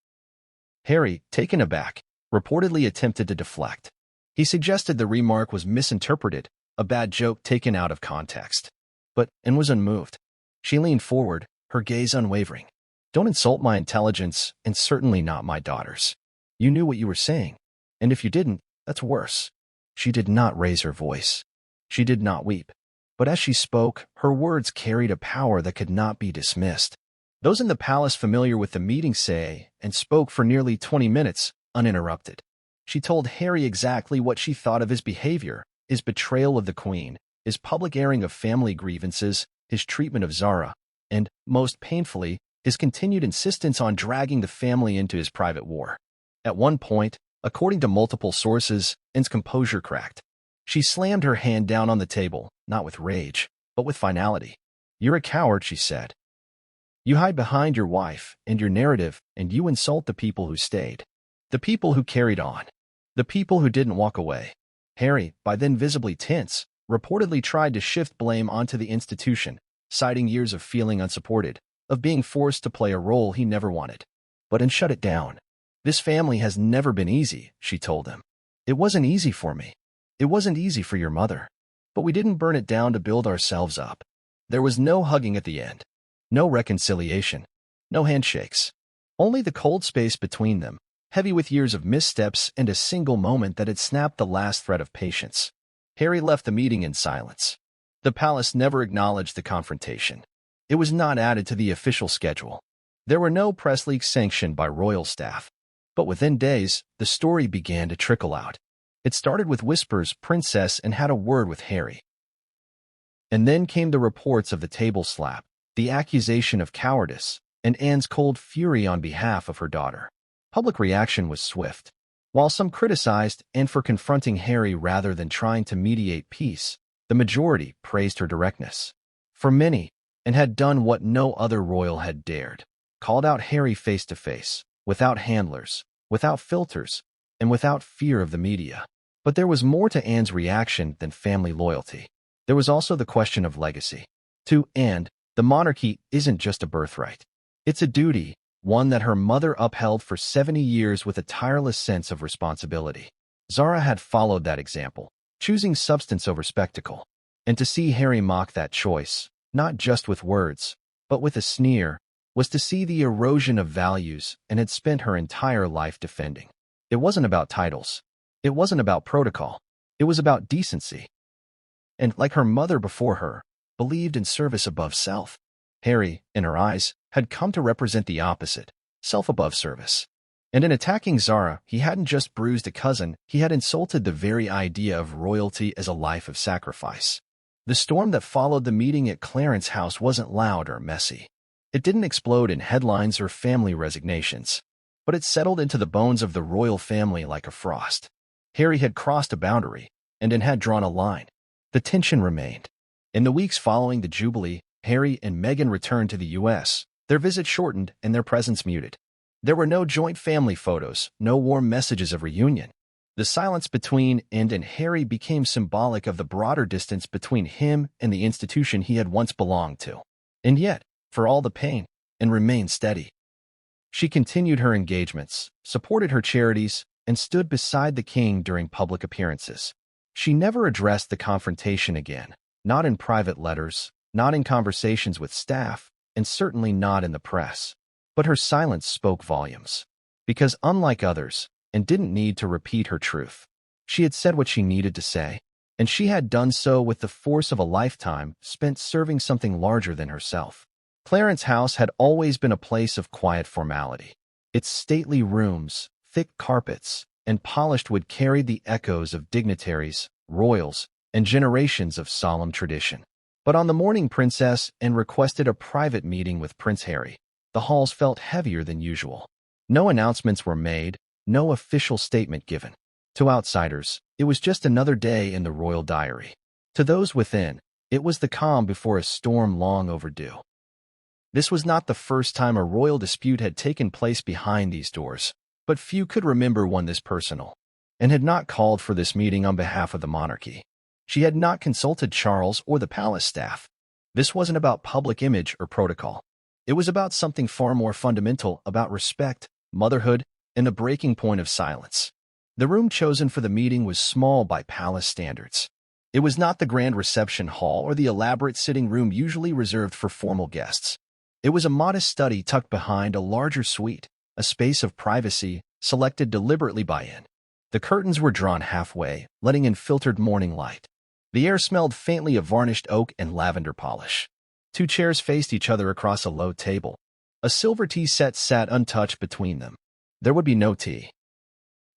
Harry, taken aback, reportedly attempted to deflect. He suggested the remark was misinterpreted, a bad joke taken out of context. But Anne was unmoved. She leaned forward, her gaze unwavering. "Don't insult my intelligence, and certainly not my daughter's. You knew what you were saying, and if you didn't, that's worse." She did not raise her voice. She did not weep. But as she spoke, her words carried a power that could not be dismissed. Those in the palace familiar with the meeting say, and spoke for nearly 20 minutes, uninterrupted. She told Harry exactly what she thought of his behavior, his betrayal of the Queen, his public airing of family grievances, his treatment of Zara, and, most painfully, his continued insistence on dragging the family into his private war. At one point, according to multiple sources, Anne's composure cracked. She slammed her hand down on the table, not with rage, but with finality. "You're a coward," she said. "You hide behind your wife and your narrative, and you insult the people who stayed. The people who carried on. The people who didn't walk away." Harry, by then visibly tense, reportedly tried to shift blame onto the institution, citing years of feeling unsupported, of being forced to play a role he never wanted. But Anne shut it down. "This family has never been easy," she told him. "It wasn't easy for me. It wasn't easy for your mother, but we didn't burn it down to build ourselves up. There was no hugging at the end, no reconciliation, no handshakes. Only the cold space between them, heavy with years of missteps and a single moment that had snapped the last thread of patience. Harry left the meeting in silence. The palace never acknowledged the confrontation. It was not added to the official schedule. There were no press leaks sanctioned by royal staff. But within days, the story began to trickle out. It started with whispers, "Princess," and had a word with Harry. And then came the reports of the table slap, the accusation of cowardice, and Anne's cold fury on behalf of her daughter. Public reaction was swift. While some criticized Anne for confronting Harry rather than trying to mediate peace, the majority praised her directness. For many, Anne had done what no other royal had dared, called out Harry face to face, without handlers, without filters, and without fear of the media. But there was more to Anne's reaction than family loyalty. There was also the question of legacy. To Anne, the monarchy isn't just a birthright. It's a duty, one that her mother upheld for 70 years with a tireless sense of responsibility. Zara had followed that example, choosing substance over spectacle. And to see Harry mock that choice, not just with words, but with a sneer, was to see the erosion of values Anne had spent her entire life defending. It wasn't about titles. It wasn't about protocol. It was about decency. And, like her mother before her, believed in service above self. Harry, in her eyes, had come to represent the opposite, self above service. And in attacking Zara, he hadn't just bruised a cousin, he had insulted the very idea of royalty as a life of sacrifice. The storm that followed the meeting at Clarence House wasn't loud or messy. It didn't explode in headlines or family resignations, but it settled into the bones of the royal family like a frost. Harry had crossed a boundary, and Anne had drawn a line. The tension remained. In the weeks following the Jubilee, Harry and Meghan returned to the U.S., their visit shortened and their presence muted. There were no joint family photos, no warm messages of reunion. The silence between Anne and Harry became symbolic of the broader distance between him and the institution he had once belonged to. And yet, for all the pain, Anne remained steady. She continued her engagements, supported her charities, and stood beside the king during public appearances. She never addressed the confrontation again, not in private letters, not in conversations with staff, and certainly not in the press. But her silence spoke volumes. Because unlike others, Anne didn't need to repeat her truth. She had said what she needed to say, and she had done so with the force of a lifetime spent serving something larger than herself. Clarence House had always been a place of quiet formality. Its stately rooms, thick carpets, and polished wood carried the echoes of dignitaries, royals, and generations of solemn tradition. But on the morning Princess Anne requested a private meeting with Prince Harry, the halls felt heavier than usual. No announcements were made, no official statement given. To outsiders, it was just another day in the royal diary. To those within, it was the calm before a storm long overdue. This was not the first time a royal dispute had taken place behind these doors, but few could remember one this personal. Anne had not called for this meeting on behalf of the monarchy. She had not consulted Charles or the palace staff. This wasn't about public image or protocol. It was about something far more fundamental, about respect, motherhood, and the breaking point of silence. The room chosen for the meeting was small by palace standards. It was not the grand reception hall or the elaborate sitting room usually reserved for formal guests. It was a modest study tucked behind a larger suite, a space of privacy selected deliberately by Anne. The curtains were drawn halfway, letting in filtered morning light. The air smelled faintly of varnished oak and lavender polish. Two chairs faced each other across a low table. A silver tea set sat untouched between them. There would be no tea.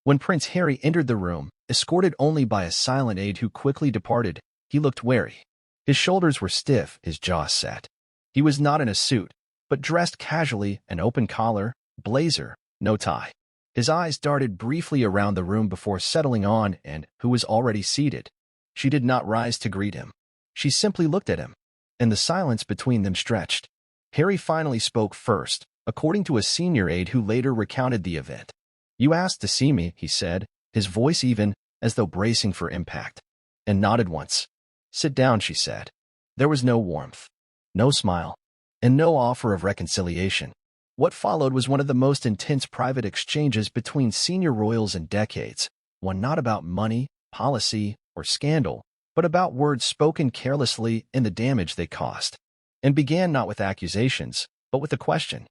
When Prince Harry entered the room, escorted only by a silent aide who quickly departed, he looked wary. His shoulders were stiff, his jaw set. He was not in a suit, but dressed casually, an open collar, blazer, no tie. His eyes darted briefly around the room before settling on Anne, who was already seated. She did not rise to greet him. She simply looked at him, and the silence between them stretched. Harry finally spoke first, according to a senior aide who later recounted the event. "You asked to see me," he said, his voice even, as though bracing for impact. Anne nodded once. "Sit down," she said. There was no warmth, no smile, and no offer of reconciliation. What followed was one of the most intense private exchanges between senior royals in decades, one not about money, policy, or scandal, but about words spoken carelessly and the damage they caused, and began not with accusations, but with a question.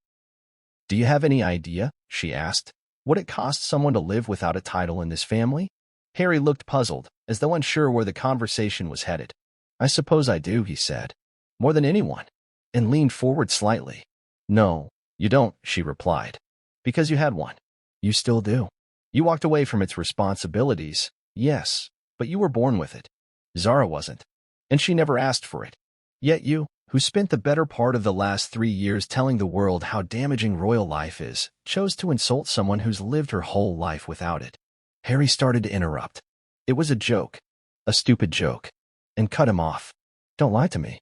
"Do you have any idea," she asked, "what it costs someone to live without a title in this family?" Harry looked puzzled, as though unsure where the conversation was headed. "I suppose I do," he said. "More than anyone," and leaned forward slightly. "No, you don't," she replied. "Because you had one. You still do. You walked away from its responsibilities, yes, but you were born with it. Zara wasn't, and she never asked for it. Yet you, who spent the better part of the last 3 years telling the world how damaging royal life is, chose to insult someone who's lived her whole life without it." Harry started to interrupt. It was a joke, a stupid joke, and cut him off. "Don't lie to me."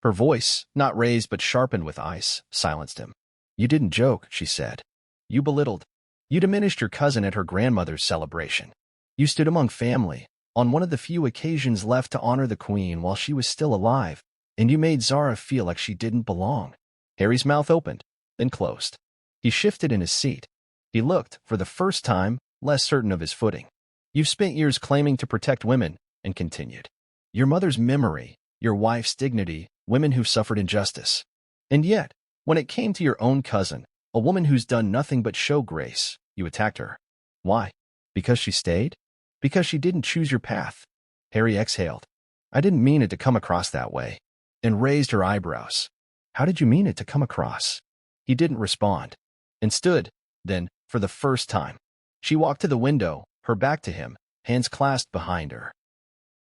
Her voice, not raised but sharpened with ice, silenced him. "You didn't joke," she said. "You belittled. You diminished your cousin at her grandmother's celebration. You stood among family, on one of the few occasions left to honor the Queen while she was still alive, and you made Zara feel like she didn't belong." Harry's mouth opened, then closed. He shifted in his seat. He looked, for the first time, less certain of his footing. "You've spent years claiming to protect women," and continued. "Your mother's memory, your wife's dignity, women who've suffered injustice. And yet, when it came to your own cousin, a woman who's done nothing but show grace, you attacked her. Why? Because she stayed? Because she didn't choose your path?" Harry exhaled. "I didn't mean it to come across that way," and raised her eyebrows. "How did you mean it to come across?" He didn't respond, and stood, then, for the first time. She walked to the window, her back to him, hands clasped behind her.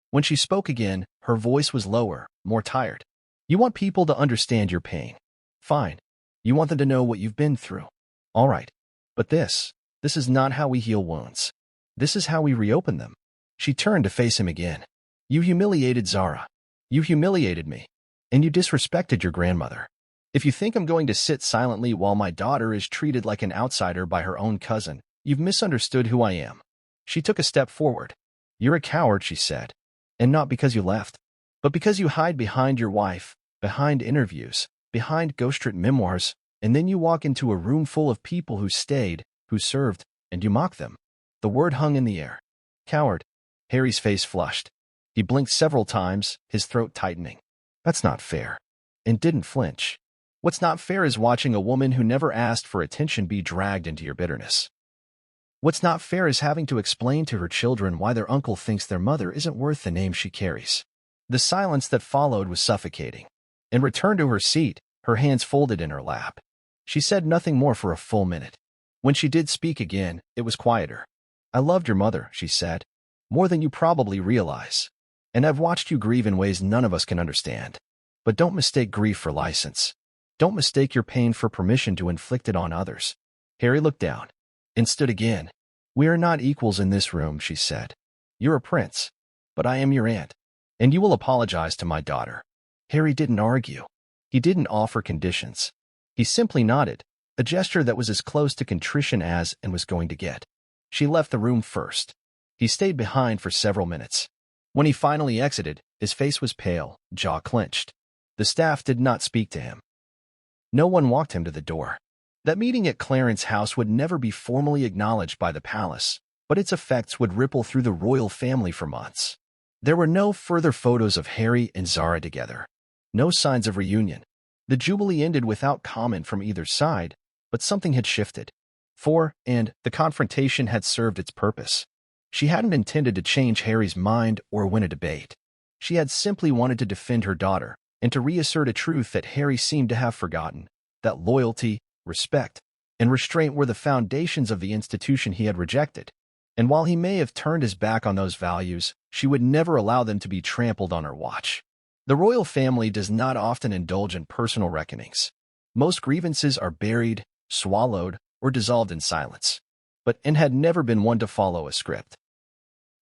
When she spoke again, her voice was lower, more tired. "You want people to understand your pain. Fine. You want them to know what you've been through. All right. But this is not how we heal wounds. This is how we reopen them." She turned to face him again. "You humiliated Zara. You humiliated me. And you disrespected your grandmother. If you think I'm going to sit silently while my daughter is treated like an outsider by her own cousin, you've misunderstood who I am." She took a step forward. "You're a coward," she said. "And not because you left, but because you hide behind your wife, behind interviews, behind ghostwritten memoirs, and then you walk into a room full of people who stayed, who served, and you mock them." The word hung in the air. "Coward." Harry's face flushed. He blinked several times, his throat tightening. "That's not fair." And didn't flinch. What's not fair is watching a woman who never asked for attention be dragged into your bitterness. What's not fair is having to explain to her children why their uncle thinks their mother isn't worth the name she carries. The silence that followed was suffocating. In return to her seat, her hands folded in her lap. She said nothing more for a full minute. When she did speak again, it was quieter. "I loved your mother," she said, "more than you probably realize. And I've watched you grieve in ways none of us can understand. But don't mistake grief for license. Don't mistake your pain for permission to inflict it on others." Harry looked down and stood again. "We are not equals in this room," she said. "You're a prince, but I am your aunt, and you will apologize to my daughter." Harry didn't argue. He didn't offer conditions. He simply nodded, a gesture that was as close to contrition as and was going to get. She left the room first. He stayed behind for several minutes. When he finally exited, his face was pale, jaw clenched. The staff did not speak to him. No one walked him to the door. That meeting at Clarence House would never be formally acknowledged by the palace, but its effects would ripple through the royal family for months. There were no further photos of Harry and Zara together. No signs of reunion. The jubilee ended without comment from either side, but something had shifted. And the confrontation had served its purpose. She hadn't intended to change Harry's mind or win a debate. She had simply wanted to defend her daughter and to reassert a truth that Harry seemed to have forgotten, that loyalty, respect, and restraint were the foundations of the institution he had rejected. And while he may have turned his back on those values, she would never allow them to be trampled on her watch. The royal family does not often indulge in personal reckonings. Most grievances are buried, swallowed, or dissolved in silence. But Anne had never been one to follow a script.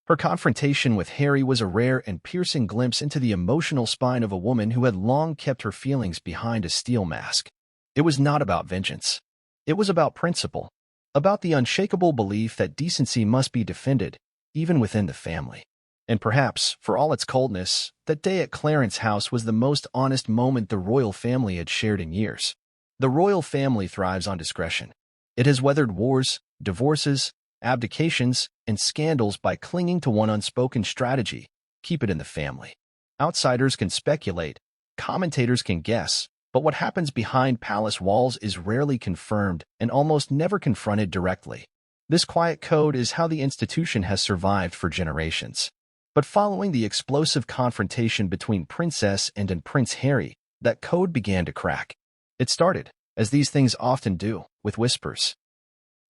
Her confrontation with Harry was a rare and piercing glimpse into the emotional spine of a woman who had long kept her feelings behind a steel mask. It was not about vengeance. It was about principle, about the unshakable belief that decency must be defended, even within the family. And perhaps, for all its coldness, that day at Clarence House was the most honest moment the royal family had shared in years. The royal family thrives on discretion. It has weathered wars, divorces, abdications, and scandals by clinging to one unspoken strategy: keep it in the family. Outsiders can speculate, commentators can guess, but what happens behind palace walls is rarely confirmed and almost never confronted directly. This quiet code is how the institution has survived for generations. But following the explosive confrontation between Princess and Prince Harry, that code began to crack. It started, as these things often do, with whispers.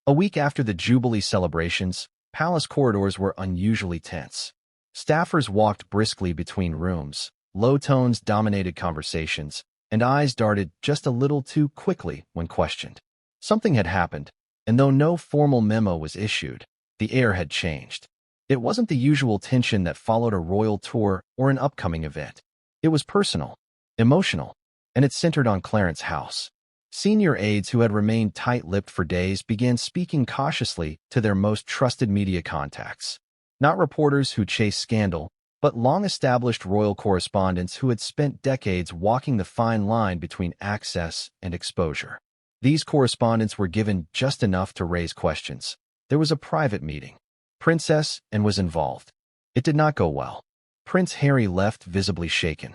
A week after the Jubilee celebrations, palace corridors were unusually tense. Staffers walked briskly between rooms, low tones dominated conversations, and eyes darted just a little too quickly when questioned. Something had happened, and though no formal memo was issued, the air had changed. It wasn't the usual tension that followed a royal tour or an upcoming event. It was personal, emotional, and it centered on Clarence House. Senior aides who had remained tight-lipped for days began speaking cautiously to their most trusted media contacts. Not reporters who chased scandal, but long-established royal correspondents who had spent decades walking the fine line between access and exposure. These correspondents were given just enough to raise questions. There was a private meeting. Princess Anne was involved. It did not go well. Prince Harry left visibly shaken.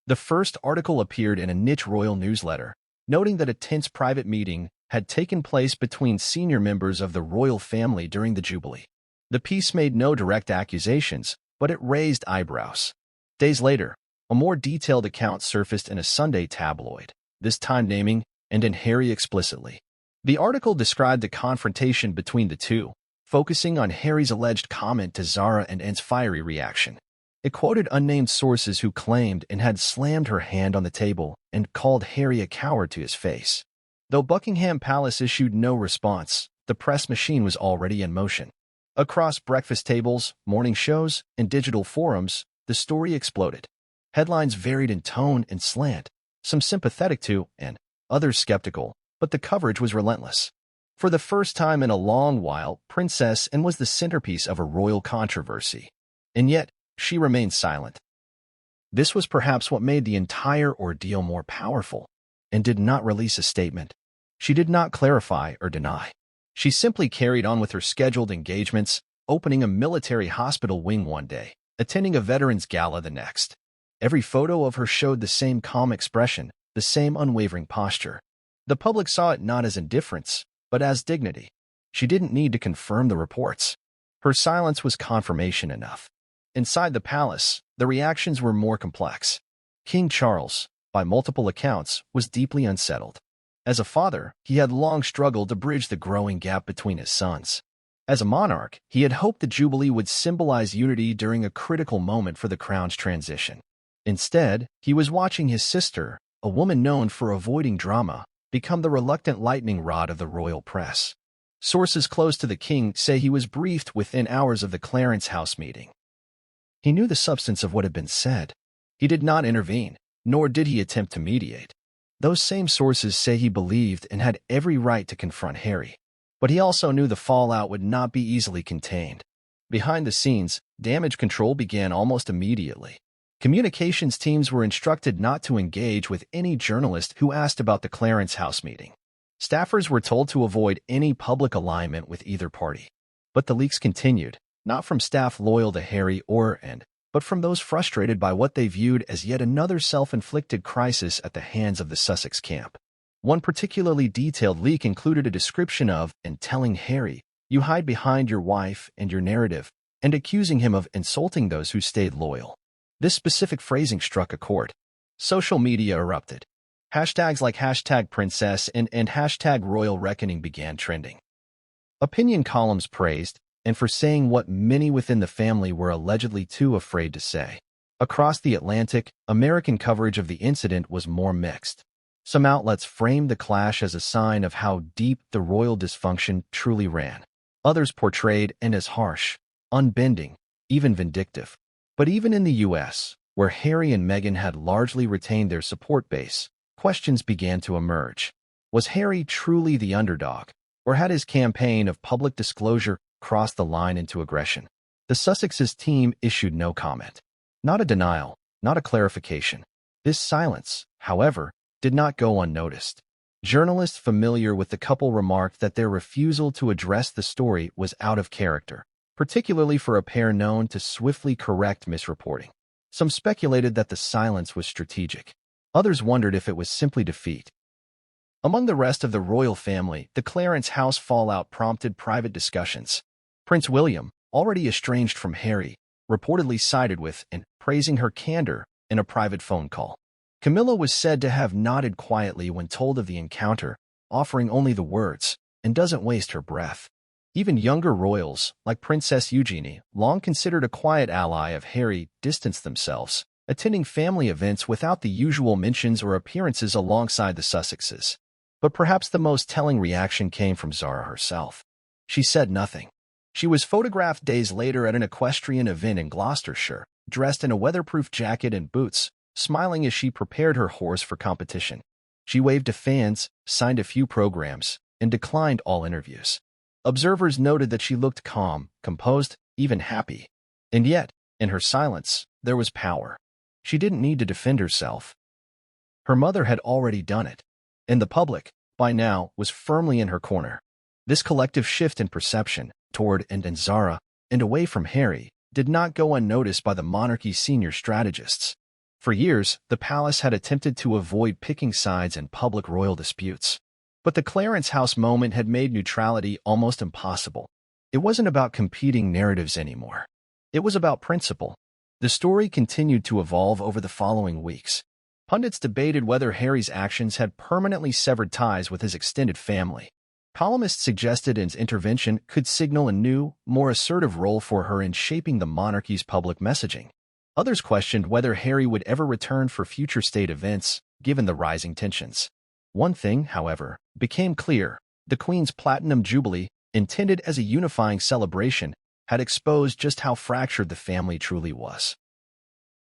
The first article appeared in a niche royal newsletter, noting that a tense private meeting had taken place between senior members of the royal family during the Jubilee. The piece made no direct accusations, but it raised eyebrows. Days later, a more detailed account surfaced in a Sunday tabloid, this time naming and in Harry explicitly. The article described the confrontation between the two, focusing on Harry's alleged comment to Zara and Anne's fiery reaction. It quoted unnamed sources who claimed Anne had slammed her hand on the table and called Harry a coward to his face. Though Buckingham Palace issued no response, the press machine was already in motion. Across breakfast tables, morning shows, and digital forums, the story exploded. Headlines varied in tone and slant, some sympathetic to Anne, others skeptical, but the coverage was relentless. For the first time in a long while, Princess Anne was the centerpiece of a royal controversy. And yet, she remained silent. This was perhaps what made the entire ordeal more powerful, and did not release a statement. She did not clarify or deny. She simply carried on with her scheduled engagements, opening a military hospital wing one day, attending a veterans gala the next. Every photo of her showed the same calm expression, the same unwavering posture. The public saw it not as indifference, but as dignity. She didn't need to confirm the reports. Her silence was confirmation enough. Inside the palace, the reactions were more complex. King Charles, by multiple accounts, was deeply unsettled. As a father, he had long struggled to bridge the growing gap between his sons. As a monarch, he had hoped the Jubilee would symbolize unity during a critical moment for the crown's transition. Instead, he was watching his sister, a woman known for avoiding drama, become the reluctant lightning rod of the royal press. Sources close to the king say he was briefed within hours of the Clarence House meeting. He knew the substance of what had been said. He did not intervene, nor did he attempt to mediate. Those same sources say he believed and had every right to confront Harry. But he also knew the fallout would not be easily contained. Behind the scenes, damage control began almost immediately. Communications teams were instructed not to engage with any journalist who asked about the Clarence House meeting. Staffers were told to avoid any public alignment with either party. But the leaks continued, not from staff loyal to Harry or Anne, but from those frustrated by what they viewed as yet another self-inflicted crisis at the hands of the Sussex camp. One particularly detailed leak included a description of and telling Harry, "You hide behind your wife and your narrative," and accusing him of insulting those who stayed loyal. This specific phrasing struck a chord. Social media erupted. Hashtags like #Princess and #Royal Reckoning began trending. Opinion columns praised Anne for saying what many within the family were allegedly too afraid to say. Across the Atlantic, American coverage of the incident was more mixed. Some outlets framed the clash as a sign of how deep the royal dysfunction truly ran. Others portrayed Anne as harsh, unbending, even vindictive. But even in the U.S., where Harry and Meghan had largely retained their support base, questions began to emerge. Was Harry truly the underdog, or had his campaign of public disclosure crossed the line into aggression? The Sussexes' team issued no comment. Not a denial, not a clarification. This silence, however, did not go unnoticed. Journalists familiar with the couple remarked that their refusal to address the story was out of character, particularly for a pair known to swiftly correct misreporting. Some speculated that the silence was strategic. Others wondered if it was simply defeat. Among the rest of the royal family, the Clarence house fallout prompted private discussions. Prince William, already estranged from Harry, reportedly sided with and praising her candor in a private phone call. Camilla was said to have nodded quietly when told of the encounter, offering only the words, "and doesn't waste her breath." Even younger royals, like Princess Eugenie, long considered a quiet ally of Harry, distanced themselves, attending family events without the usual mentions or appearances alongside the Sussexes. But perhaps the most telling reaction came from Zara herself. She said nothing. She was photographed days later at an equestrian event in Gloucestershire, dressed in a weatherproof jacket and boots, smiling as she prepared her horse for competition. She waved to fans, signed a few programs, and declined all interviews. Observers noted that she looked calm, composed, even happy. And yet, in her silence, there was power. She didn't need to defend herself. Her mother had already done it, and the public, by now, was firmly in her corner. This collective shift in perception, toward and Zara, and away from Harry, did not go unnoticed by the monarchy's senior strategists. For years, the palace had attempted to avoid picking sides in public royal disputes. But the Clarence house moment had made neutrality almost impossible. It wasn't about competing narratives anymore. It was about principle. The story continued to evolve over the following weeks. Pundits debated whether Harry's actions had permanently severed ties with his extended family. Columnists suggested his intervention could signal a new, more assertive role for her in shaping the monarchy's public messaging. Others questioned whether Harry would ever return for future state events, given the rising tensions. One thing, however, became clear. The Queen's Platinum Jubilee, intended as a unifying celebration, had exposed just how fractured the family truly was.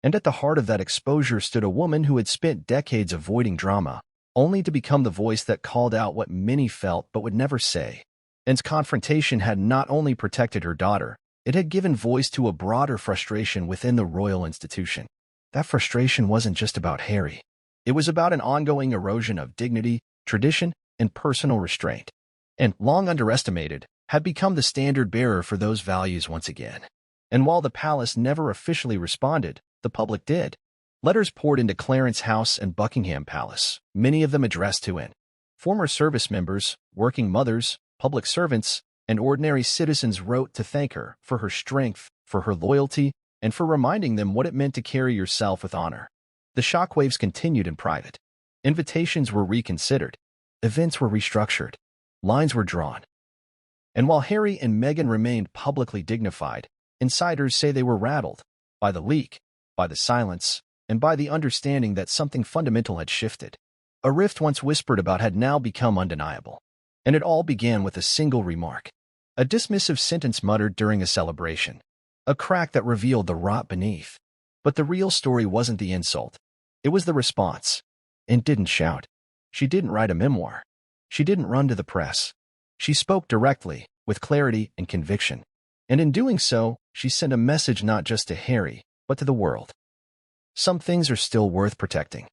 And at the heart of that exposure stood a woman who had spent decades avoiding drama, only to become the voice that called out what many felt but would never say. Anne's confrontation had not only protected her daughter, it had given voice to a broader frustration within the royal institution. That frustration wasn't just about Harry. It was about an ongoing erosion of dignity, tradition, and personal restraint. And, long underestimated, had become the standard-bearer for those values once again. And while the palace never officially responded, the public did. Letters poured into Clarence House and Buckingham Palace, many of them addressed to Anne. Former service members, working mothers, public servants, and ordinary citizens wrote to thank her for her strength, for her loyalty, and for reminding them what it meant to carry yourself with honor. The shockwaves continued in private. Invitations were reconsidered. Events were restructured. Lines were drawn. And while Harry and Meghan remained publicly dignified, insiders say they were rattled by the leak, by the silence, and by the understanding that something fundamental had shifted. A rift once whispered about had now become undeniable. And it all began with a single remark. A dismissive sentence muttered during a celebration. A crack that revealed the rot beneath. But the real story wasn't the insult. It was the response. And didn't shout. She didn't write a memoir. She didn't run to the press. She spoke directly, with clarity and conviction. And in doing so, she sent a message not just to Harry, but to the world. Some things are still worth protecting.